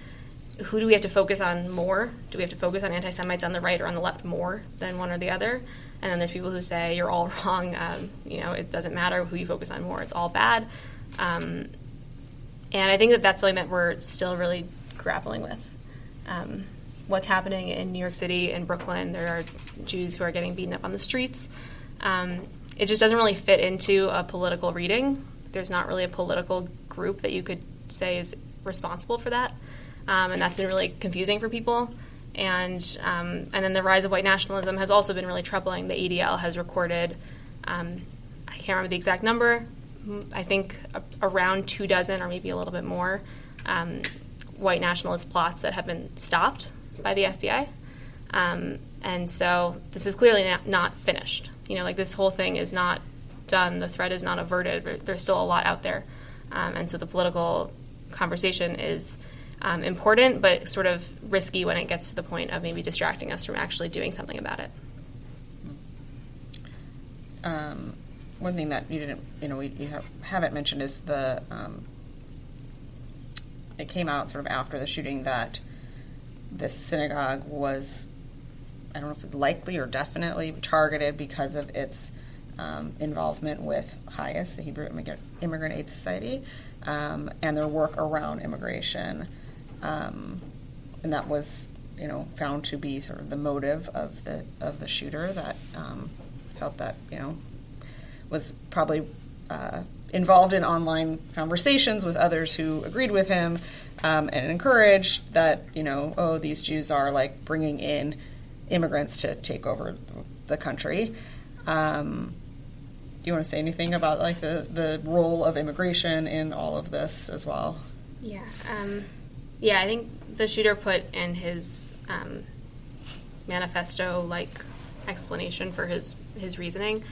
who do we have to focus on more. Do we have to focus on anti-Semites on the right or on the left more than one or the other? And then there's people who say you're all wrong. It doesn't matter who you focus on more. It's all bad. And I think that that's something that we're still really grappling with. What's happening in New York City and Brooklyn, there are Jews who are getting beaten up on the streets. It just doesn't really fit into a political reading. There's not really a political group that you could say is responsible for that. And that's been really confusing for people. And then the rise of white nationalism has also been really troubling. The ADL has recorded, I can't remember the exact number, I think around 24 or maybe a little bit more, white nationalist plots that have been stopped by the FBI. And so this is clearly not finished. This whole thing is not done. The threat is not averted. There's still a lot out there. And so the political conversation is important, but sort of risky when it gets to the point of maybe distracting us from actually doing something about it. One thing that you didn't, haven't mentioned is it came out sort of after the shooting that this synagogue was, I don't know if it's likely or definitely targeted because of its involvement with HIAS, the Hebrew Immigrant Aid Society, and their work around immigration. And that was, found to be sort of the motive of the shooter that felt that, was probably involved in online conversations with others who agreed with him, and encouraged that, these Jews are like bringing in immigrants to take over the country. Do you want to say anything about the role of immigration in all of this as well? Yeah. I think the shooter put in his manifesto-like explanation for his reasoning.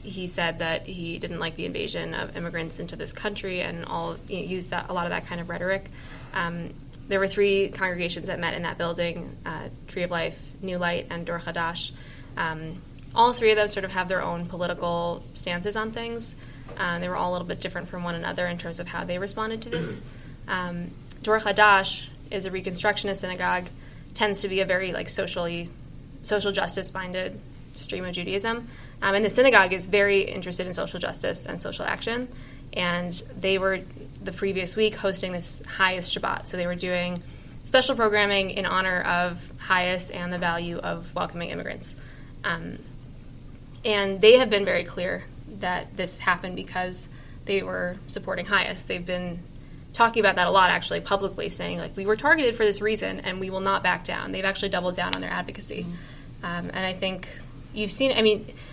He said that he didn't like the invasion of immigrants into this country and used a lot of that kind of rhetoric. There were 3 congregations that met in that building, Tree of Life, New Light, and Dor Chadash. All 3 of those sort of have their own political stances on things. They were all a little bit different from one another in terms of how they responded to this. Dor Chadash is a Reconstructionist synagogue, tends to be a very social justice-minded stream of Judaism. And the synagogue is very interested in social justice and social action. And they were, the previous week, hosting this HIAS Shabbat. So they were doing special programming in honor of HIAS and the value of welcoming immigrants. And they have been very clear that this happened because they were supporting HIAS. They've been talking about that a lot, actually, publicly, saying, we were targeted for this reason, and we will not back down. They've actually doubled down on their advocacy. And I think you've seen,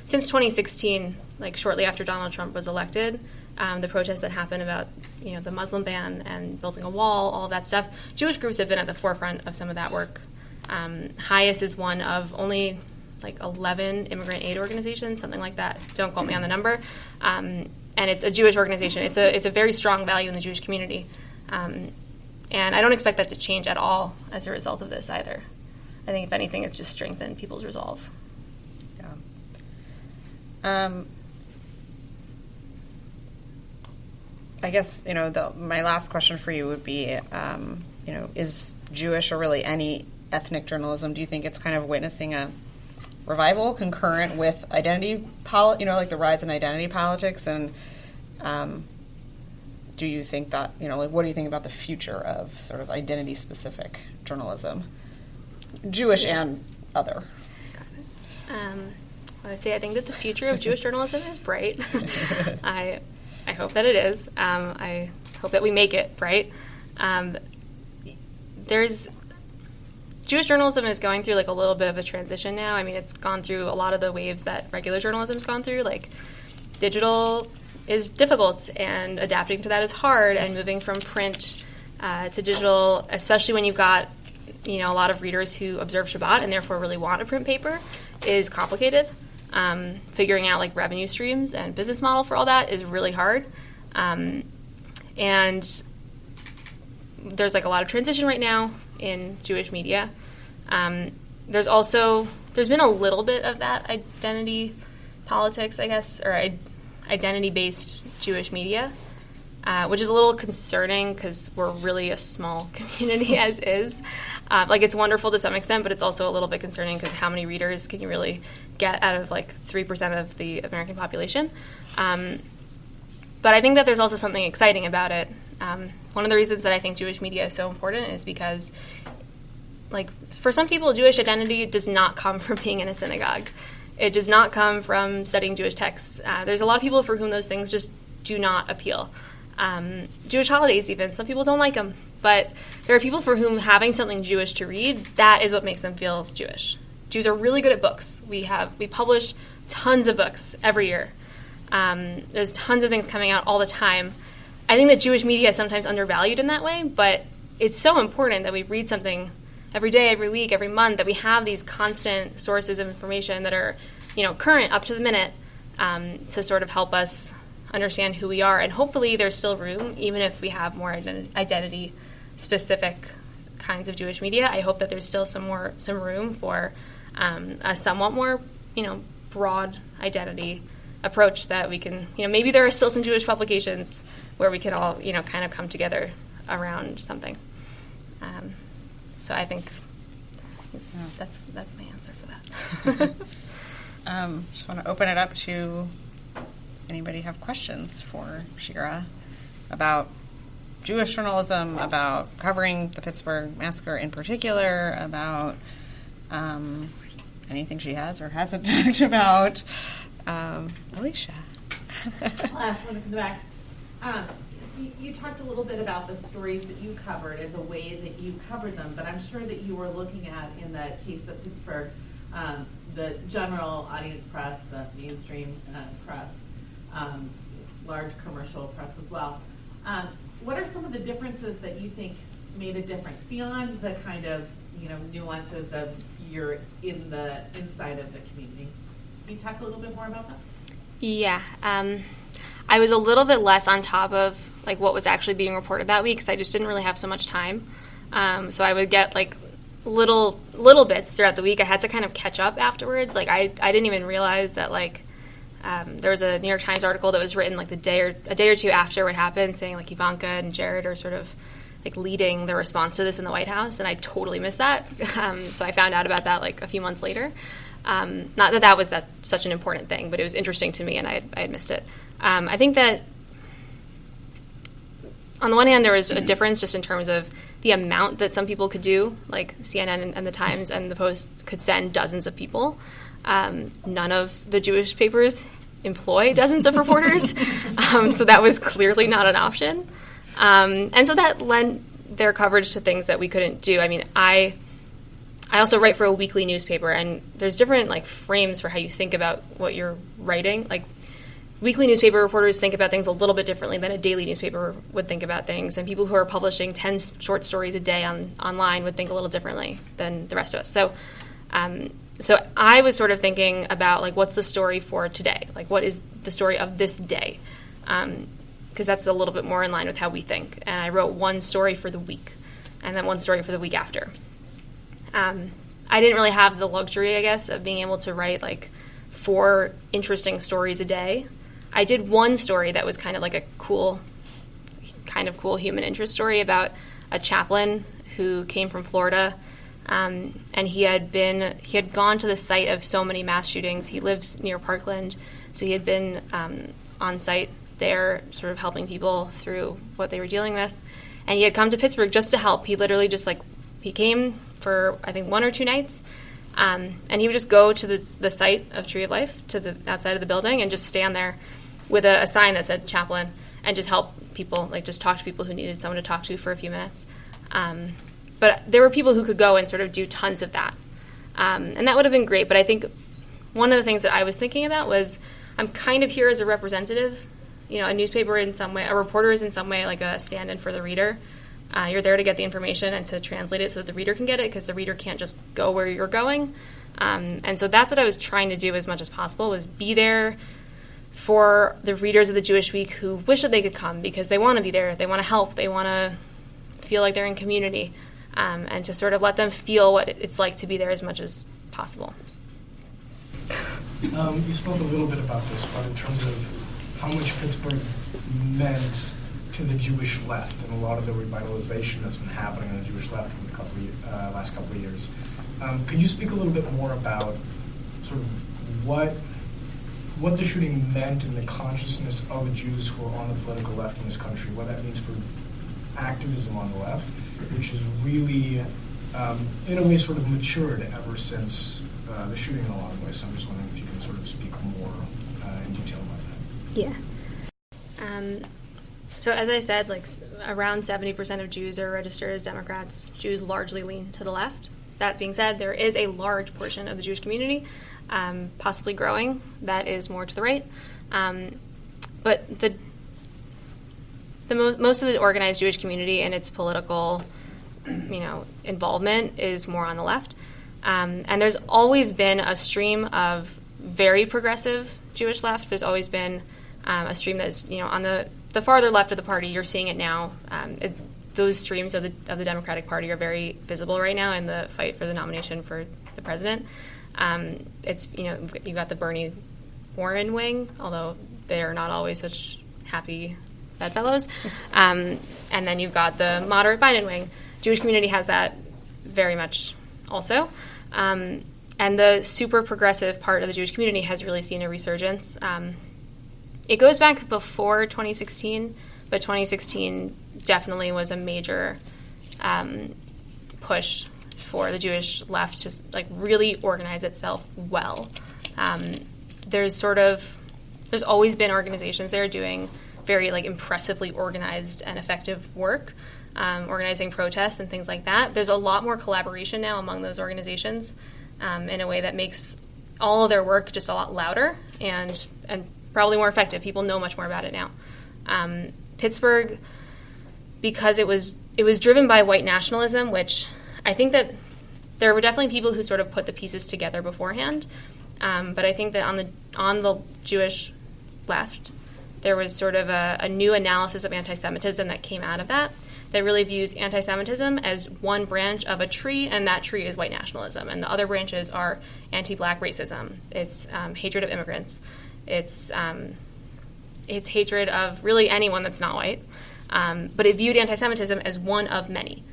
since 2016, shortly after Donald Trump was elected, the protests that happened about, the Muslim ban and building a wall, all of that stuff, Jewish groups have been at the forefront of some of that work. HIAS is one of only 11 immigrant aid organizations, something like that. Don't quote me on the number. And it's a Jewish organization. It's a very strong value in the Jewish community. And I don't expect that to change at all as a result of this either. I think, if anything, it's just strengthened people's resolve. I guess, my last question for you would be, is Jewish or really any ethnic journalism, do you think it's kind of witnessing a revival concurrent with identity, like the rise in identity politics? And do you think that, what do you think about the future of sort of identity-specific journalism, Jewish and other? I'd say I think that the future of Jewish journalism is bright. I hope that it is. I hope that we make it bright. Jewish journalism is going through like a little bit of a transition now. I mean, it's gone through a lot of the waves that regular journalism's gone through. Like, digital is difficult, and adapting to that is hard, and moving from print to digital, especially when you've got a lot of readers who observe Shabbat and therefore really want a print paper, is complicated. Figuring out like revenue streams and business model for all that is really hard. And there's like a lot of transition right now in Jewish media. There's been a little bit of that identity politics, I guess, or identity-based Jewish media, which is a little concerning because we're really a small community as is. It's wonderful to some extent, but it's also a little bit concerning because how many readers can you really get out of like 3% of the American population? But I think that there's also something exciting about it. One of the reasons that I think Jewish media is so important is because, like, for some people, Jewish identity does not come from being in a synagogue. It does not come from studying Jewish texts. There's a lot of people for whom those things just do not appeal. Jewish holidays even, some people don't like them. But there are people for whom having something Jewish to read, that is what makes them feel Jewish. Jews are really good at books. We publish tons of books every year. There's tons of things coming out all the time. I think that Jewish media is sometimes undervalued in that way, but it's so important that we read something every day, every week, every month, that we have these constant sources of information that are, current, up to the minute, to sort of help us understand who we are. And hopefully there's still room, even if we have more identity-specific kinds of Jewish media. I hope that there's still some room for a somewhat more, broad identity approach that we can, maybe there are still some Jewish publications where we can all, kind of come together around something. So I think that's my answer for that. Just want to open it up to anybody have questions for Shira about Jewish journalism, about covering the Pittsburgh Massacre in particular, about anything she has or hasn't talked about. Alicia. I'll ask one from the back. So you talked a little bit about the stories that you covered and the way that you covered them, but I'm sure that you were looking at, in the case of Pittsburgh, the general audience press, the mainstream press, large commercial press as well. What are some of the differences that you think made a difference beyond the kind of nuances of you're in the inside of the community? Can you talk a little bit more about that? Yeah. I was a little bit less on top of like what was actually being reported that week because I just didn't really have so much time. So I would get like little bits throughout the week. I had to kind of catch up afterwards. Like I didn't even realize that like there was a New York Times article that was written like a day or two after what happened, saying like Ivanka and Jared are sort of like leading the response to this in the White House, and I totally missed that. So I found out about that like a few months later. Not that was such an important thing, but it was interesting to me, and I had missed it. I think that on the one hand, there was a difference just in terms of the amount that some people could do, like CNN and the Times and the Post could send dozens of people. None of the Jewish papers employ dozens of reporters, so that was clearly not an option. And so that lent their coverage to things that we couldn't do. I mean, I also write for a weekly newspaper, and there's different like frames for how you think about what you're writing. Like weekly newspaper reporters think about things a little bit differently than a daily newspaper would think about things, and people who are publishing 10 short stories a day online would think a little differently than the rest of us. So I was sort of thinking about like what's the story for today? Like what is the story of this day? Because that's a little bit more in line with how we think. And I wrote one story for the week, and then one story for the week after. I didn't really have the luxury, I guess, of being able to write like 4 interesting stories a day. I did one story that was kind of like a cool human interest story about a chaplain who came from Florida, and he had gone to the site of so many mass shootings. He lives near Parkland, so he had been on site there, sort of helping people through what they were dealing with. And he had come to Pittsburgh just to help. He literally just he came for, I think, 1 or 2 nights, and he would just go to the site of Tree of Life, to the outside of the building, and just stand there with a sign that said chaplain, and just help people, just talk to people who needed someone to talk to for a few minutes. But there were people who could go and sort of do tons of that. And that would have been great. But I think one of the things that I was thinking about was I'm kind of here as a representative. A newspaper in some way, a reporter is in some way like a stand-in for the reader. You're there to get the information and to translate it so that the reader can get it, because the reader can't just go where you're going. And so that's what I was trying to do as much as possible, was be there for the readers of the Jewish Week who wish that they could come because they want to be there, they want to help, they want to feel like they're in community, and to sort of let them feel what it's like to be there as much as possible. You spoke a little bit about this, but in terms of how much Pittsburgh meant to the Jewish left and a lot of the revitalization that's been happening on the Jewish left in the last couple of years. Could you speak a little bit more about sort of what the shooting meant in the consciousness of Jews who are on the political left in this country, what that means for activism on the left, which has really, in a way, sort of matured ever since the shooting in a lot of ways. So I'm just wondering if you can sort of speak more in detail about that. Yeah. So as I said, around 70% of Jews are registered as Democrats. Jews largely lean to the left. That being said, there is a large portion of the Jewish community, possibly growing, that is more to the right. But the most of the organized Jewish community and its political, involvement is more on the left. And there's always been a stream of very progressive Jewish left. There's always been a stream that's, on the farther left of the party. You're seeing it now. Those streams of the Democratic Party are very visible right now in the fight for the nomination for the president. It's, you got the Bernie Warren wing, although they are not always such happy bedfellows. And then you've got the moderate Biden wing. Jewish community has that very much also. And the super progressive part of the Jewish community has really seen a resurgence. It goes back before 2016, but 2016 definitely was a major push for the Jewish left to really organize itself well. There's always been organizations there doing very impressively organized and effective work, organizing protests and things like that. There's a lot more collaboration now among those organizations in a way that makes all of their work just a lot louder and probably more effective. People know much more about it now. Pittsburgh, because it was driven by white nationalism, which I think that there were definitely people who sort of put the pieces together beforehand. But I think that on the Jewish left, there was sort of a new analysis of anti-Semitism that came out of that really views anti-Semitism as one branch of a tree, and that tree is white nationalism. And the other branches are anti-black racism. It's hatred of immigrants. It's hatred of really anyone that's not white. But it viewed anti-Semitism as one of many.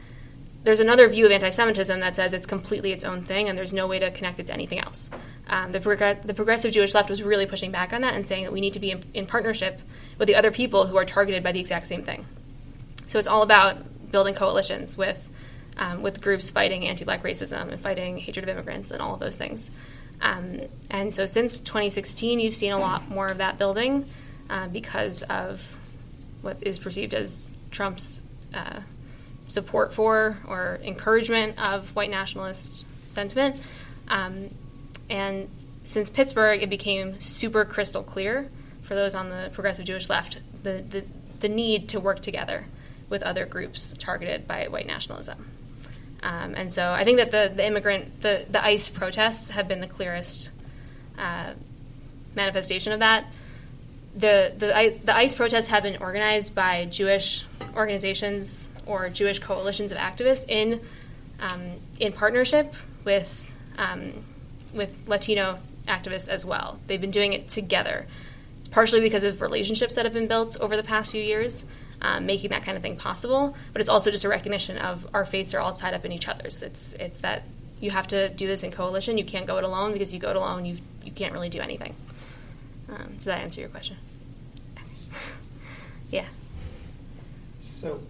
There's another view of anti-Semitism that says it's completely its own thing and there's no way to connect it to anything else. The progressive Jewish left was really pushing back on that and saying that we need to be in partnership with the other people who are targeted by the exact same thing. So it's all about building coalitions with groups fighting anti-black racism and fighting hatred of immigrants and all of those things. And so since 2016, you've seen a lot more of that building because of what is perceived as Trump's support for or encouragement of white nationalist sentiment. And since Pittsburgh, it became super crystal clear for those on the progressive Jewish left the need to work together with other groups targeted by white nationalism. And so I think that the ICE protests have been the clearest manifestation of that. The ICE protests have been organized by Jewish organizations or Jewish coalitions of activists in partnership with Latino activists as well. They've been doing it together, partially because of relationships that have been built over the past few years, making that kind of thing possible. But it's also just a recognition of our fates are all tied up in each other's. It's that you have to do this in coalition. You can't go it alone, because if you go it alone, you can't really do anything. Does that answer your question? Yeah. So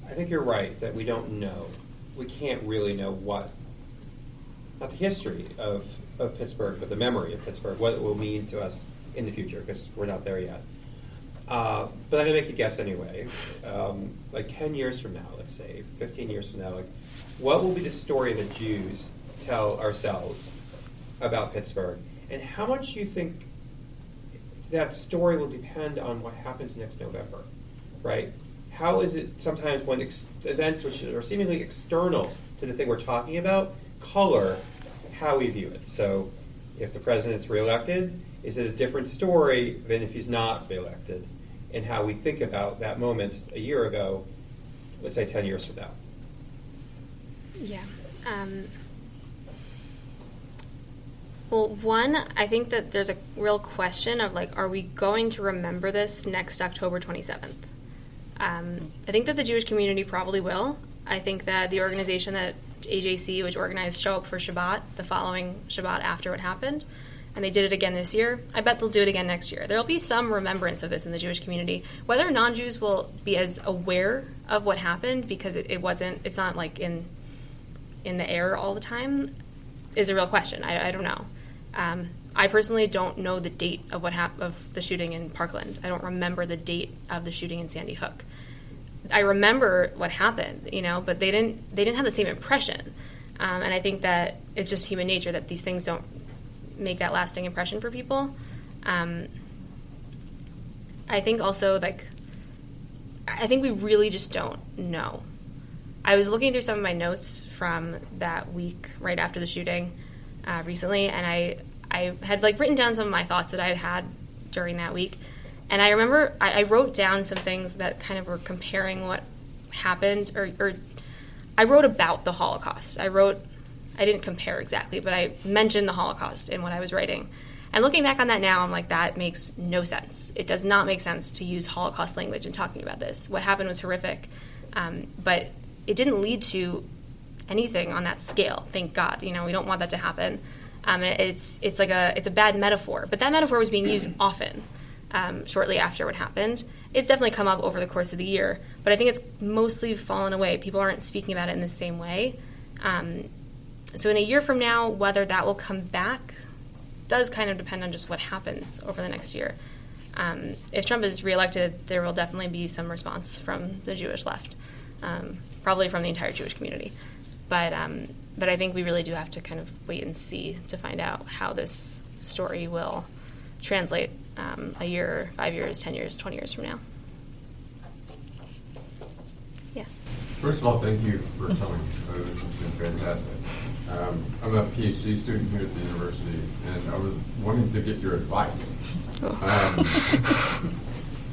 I think you're right that we don't know. We can't really know not the history of Pittsburgh, but the memory of Pittsburgh, what it will mean to us in the future, because we're not there yet. But I'm going to make a guess anyway. Like 10 years from now, let's say, 15 years from now, like, what will be the story that Jews tell ourselves about Pittsburgh? And how much do you think that story will depend on what happens next November, right? How is it sometimes when events which are seemingly external to the thing we're talking about color how we view it? So if the president's reelected, is it a different story than if he's not reelected? And how we think about that moment a year ago, let's say 10 years from now. Yeah. Well, one, I think that there's a real question of, like, are we going to remember this next October 27th? I think that the Jewish community probably will. I think that the organization that AJC, which organized Show Up for Shabbat, the following Shabbat after what happened, and they did it again this year, I bet they'll do it again next year. There'll be some remembrance of this in the Jewish community. Whether non-Jews will be as aware of what happened, because it's not like in the air all the time, is a real question. I don't know. I personally don't know the date of of the shooting in Parkland. I don't remember the date of the shooting in Sandy Hook. I remember what happened, but they didn't have the same impression. And I think that it's just human nature that these things don't make that lasting impression for people. I think also, I think we really just don't know. I was looking through some of my notes from that week right after the shooting recently, and I had written down some of my thoughts that I had during that week. And I remember I wrote down some things that kind of were comparing what happened, or I wrote about the Holocaust. I didn't compare exactly, but I mentioned the Holocaust in what I was writing. And looking back on that now, I'm like, that makes no sense. It does not make sense to use Holocaust language in talking about this. What happened was horrific, but it didn't lead to anything on that scale, thank God. We don't want that to happen. It's a bad metaphor, but that metaphor was being used often shortly after what happened. It's definitely come up over the course of the year, but I think it's mostly fallen away. People aren't speaking about it in the same way. So in a year from now, whether that will come back does kind of depend on just what happens over the next year. If Trump is reelected, there will definitely be some response from the Jewish left, probably from the entire Jewish community. But I think we really do have to kind of wait and see to find out how this story will translate a year, 5 years, 10 years, 20 years from now. Yeah. First of all, thank you for coming. This has been fantastic. I'm a PhD student here at the university, and I was wanting to get your advice.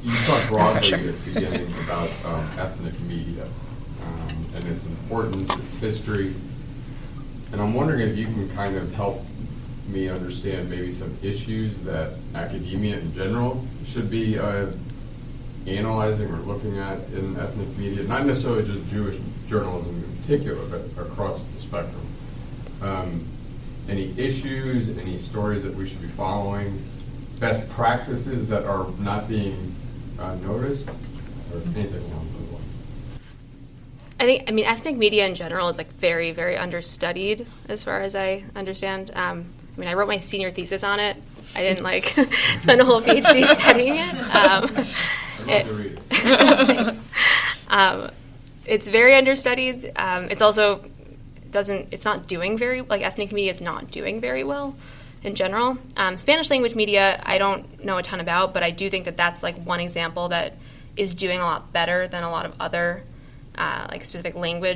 You talked broadly at the beginning about ethnic media and its importance, its history, and I'm wondering if you can kind of help me understand maybe some issues that academia in general should be analyzing or looking at in ethnic media, not necessarily just Jewish journalism in particular, but across the spectrum. Any issues, any stories that we should be following, best practices that are not being noticed, or anything along those lines? Ethnic media in general is very, very understudied as far as I understand. I wrote my senior thesis on it. I didn't spend a whole PhD studying it. I'd love to read it. Thanks. It's very understudied. It's also it's not doing very, ethnic media is not doing very well in general. Spanish language media, I don't know a ton about, but I do think that that's one example that is doing a lot better than a lot of other specific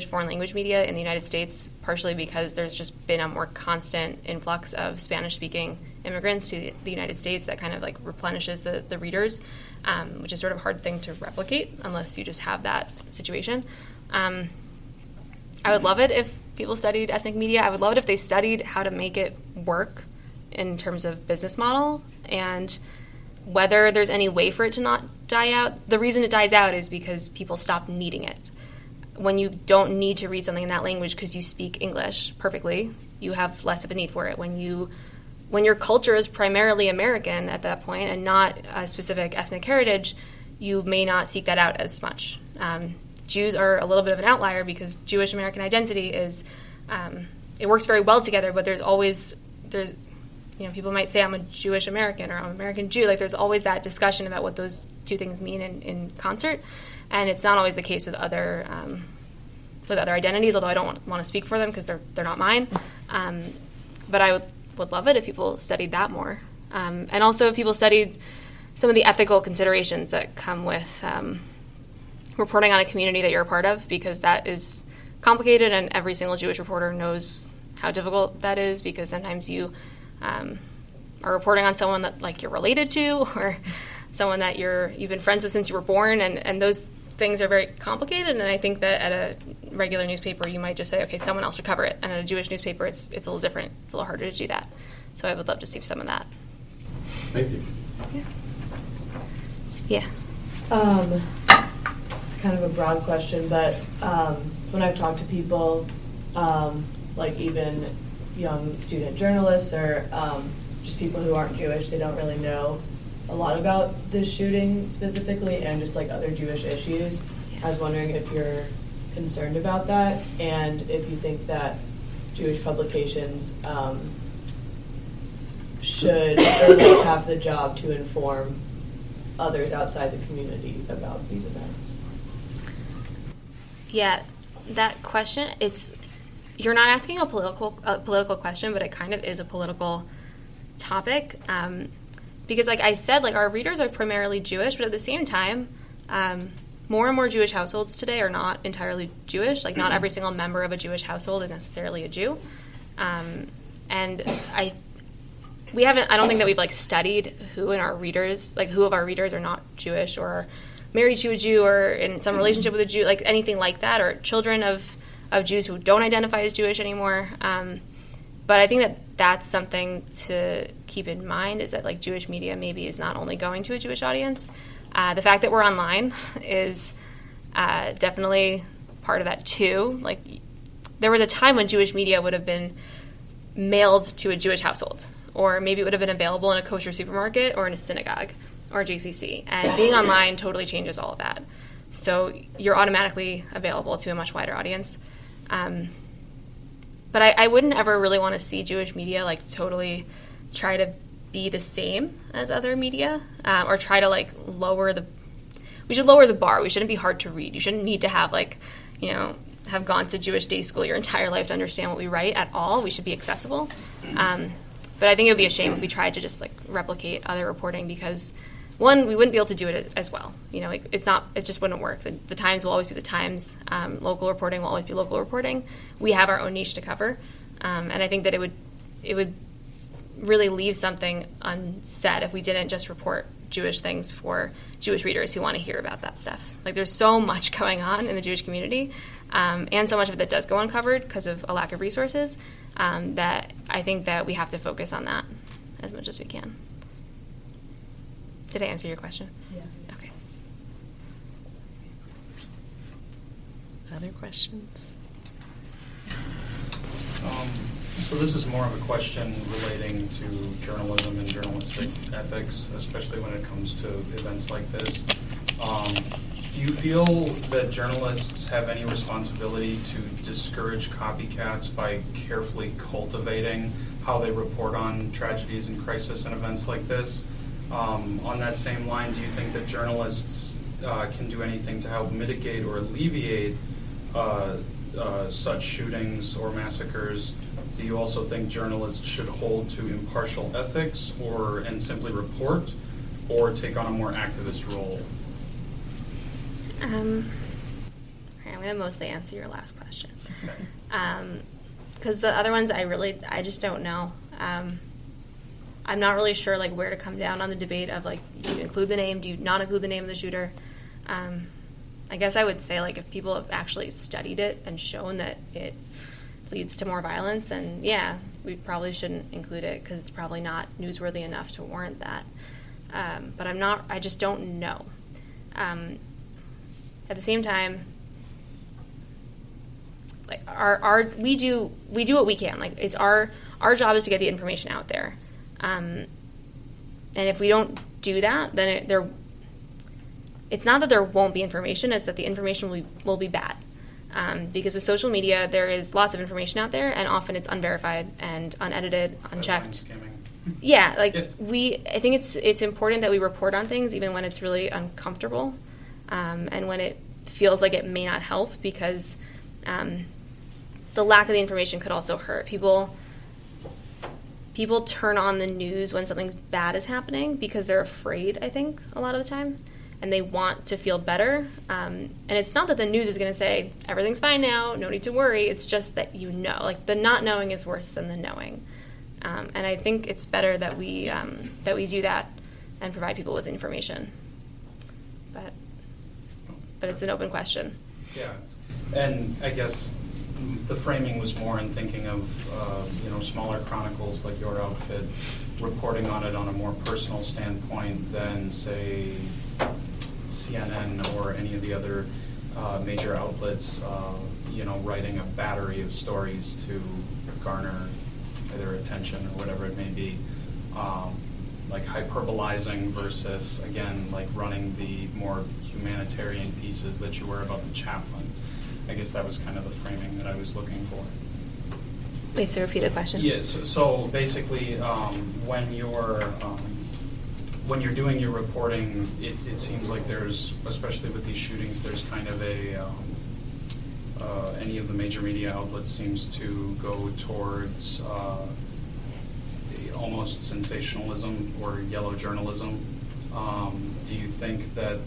foreign language media in the United States, partially because there's just been a more constant influx of Spanish-speaking immigrants to the United States that kind of replenishes the readers, which is sort of a hard thing to replicate unless you just have that situation. I would love it if people studied ethnic media. I would love it if they studied how to make it work in terms of business model and whether there's any way for it to not die out. The reason it dies out is because people stop needing it. When you don't need to read something in that language because you speak English perfectly, you have less of a need for it. When your culture is primarily American at that point and not a specific ethnic heritage, you may not seek that out as much. Jews are a little bit of an outlier because Jewish American identity is, it works very well together, but there's people might say I'm a Jewish American or I'm an American Jew. Like there's always that discussion about what those two things mean in concert, and it's not always the case with other identities. Although I don't want to speak for them because they're not mine. But I would love it if people studied that more, and also if people studied some of the ethical considerations that come with reporting on a community that you're a part of, because that is complicated, and every single Jewish reporter knows how difficult that is, because sometimes you are reporting on someone that like you're related to, or someone that you've been friends with since you were born, and those things are very complicated. And I think that at a regular newspaper you might just say, okay, someone else should cover it, and at a Jewish newspaper it's a little different. It's a little harder to do that. So I would love to see some of that. Thank you. Yeah. It's kind of a broad question, but when I've talked to people, like even young student journalists or just people who aren't Jewish, they don't really know a lot about this shooting specifically and just like other Jewish issues. I was wondering if you're concerned about that and if you think that Jewish publications should or like have the job to inform others outside the community about these events. Yeah, that question, you're not asking a political question, but it kind of is a political topic. Because like I said, like our readers are primarily Jewish, but at the same time, more and more Jewish households today are not entirely Jewish. Like not every single member of a Jewish household is necessarily a Jew. And I don't think that we've like studied who of our readers are not Jewish or married to a Jew or in some relationship with a Jew, like anything like that, or children of Jews who don't identify as Jewish anymore. But I think that that's something to keep in mind, is that like Jewish media maybe is not only going to a Jewish audience. The fact that we're online is definitely part of that too. Like there was a time when Jewish media would have been mailed to a Jewish household, or maybe it would have been available in a kosher supermarket or in a synagogue or a JCC. And being online totally changes all of that. So you're automatically available to a much wider audience. But I wouldn't ever really want to see Jewish media like totally try to be the same as other media, or try to like we should lower the bar. We shouldn't be hard to read. You shouldn't need to have have gone to Jewish day school your entire life to understand what we write at all. We should be accessible. But I think it would be a shame if we tried to just like replicate other reporting, because one, we wouldn't be able to do it as well. It just wouldn't work. The Times will always be the Times. Local reporting will always be local reporting. We have our own niche to cover, and I think that it would really leave something unsaid if we didn't just report Jewish things for Jewish readers who want to hear about that stuff. Like there's so much going on in the Jewish community, and so much of it that does go uncovered because of a lack of resources, that I think that we have to focus on that as much as we can. Did I answer your question? Yeah. Okay. Other questions? So this is more of a question relating to journalism and journalistic ethics, especially when it comes to events like this. Do you feel that journalists have any responsibility to discourage copycats by carefully cultivating how they report on tragedies and crisis and events like this? On that same line, do you think that journalists can do anything to help mitigate or alleviate such shootings or massacres? Do you also think journalists should hold to impartial ethics and simply report, or take on a more activist role? I'm going to mostly answer your last question. Because the other ones I just don't know. I'm not really sure like where to come down on the debate of like, do you include the name, do you not include the name of the shooter? I guess I would say like if people have actually studied it and shown that it leads to more violence, then yeah, we probably shouldn't include it because it's probably not newsworthy enough to warrant that. But I just don't know. At the same time, like we do what we can. Like, it's our job is to get the information out there. And if we don't do that, then it's not that there won't be information, it's that the information will be bad. Because with social media, there is lots of information out there, and often it's unverified and unedited, unchecked. Yeah, like I think it's important that we report on things even when it's really uncomfortable, and when it feels like it may not help, because the lack of the information could also hurt people. People turn on the news when something bad is happening because they're afraid, I think, a lot of the time, and they want to feel better. And it's not that the news is going to say, everything's fine now, no need to worry. It's just that you know. Like, the not knowing is worse than the knowing. And I think it's better that we do that and provide people with information. But it's an open question. Yeah, and I guess the framing was more in thinking of smaller chronicles like your outfit reporting on it on a more personal standpoint than, say, CNN or any of the other major outlets, writing a battery of stories to garner either attention or whatever it may be, like hyperbolizing versus, again, like running the more humanitarian pieces that you were about the chaplain. I guess that was kind of the framing that I was looking for. Wait, so repeat the question. Yes. So basically, when you're doing your reporting, it seems like there's, especially with these shootings, there's kind of any of the major media outlets seems to go towards almost sensationalism or yellow journalism. Do you think that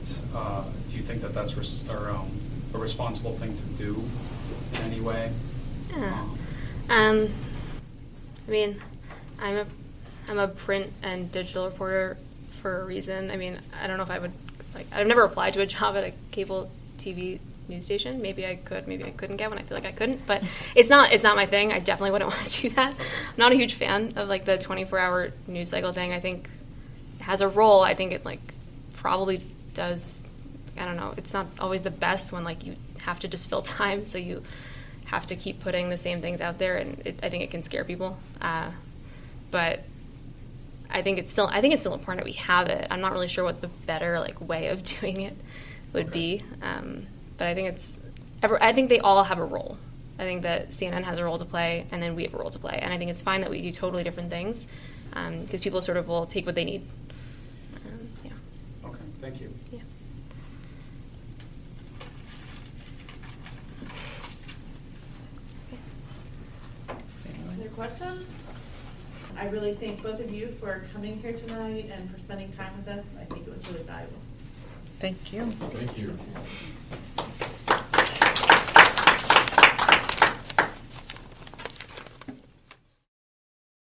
that's a responsible thing to do in any way? Yeah. I mean, I'm a print and digital reporter for a reason. I mean, I don't know if I would, I've never applied to a job at a cable TV news station. Maybe I could, maybe I couldn't get one. I feel like I couldn't, but it's not my thing. I definitely wouldn't want to do that. I'm not a huge fan of the 24-hour news cycle thing. I think it has a role. I think it probably does. I don't know. It's not always the best when you have to just fill time, so you have to keep putting the same things out there, and I think it can scare people. But I think it's still important that we have it. I'm not really sure what the better way of doing it would be. But I think they all have a role. I think that CNN has a role to play, and then we have a role to play. And I think it's fine that we do totally different things, because people sort of will take what they need. Yeah. Okay. Thank you. Yeah. Other questions? I really thank both of you for coming here tonight and for spending time with us. I think it was really valuable. Thank you. Thank you.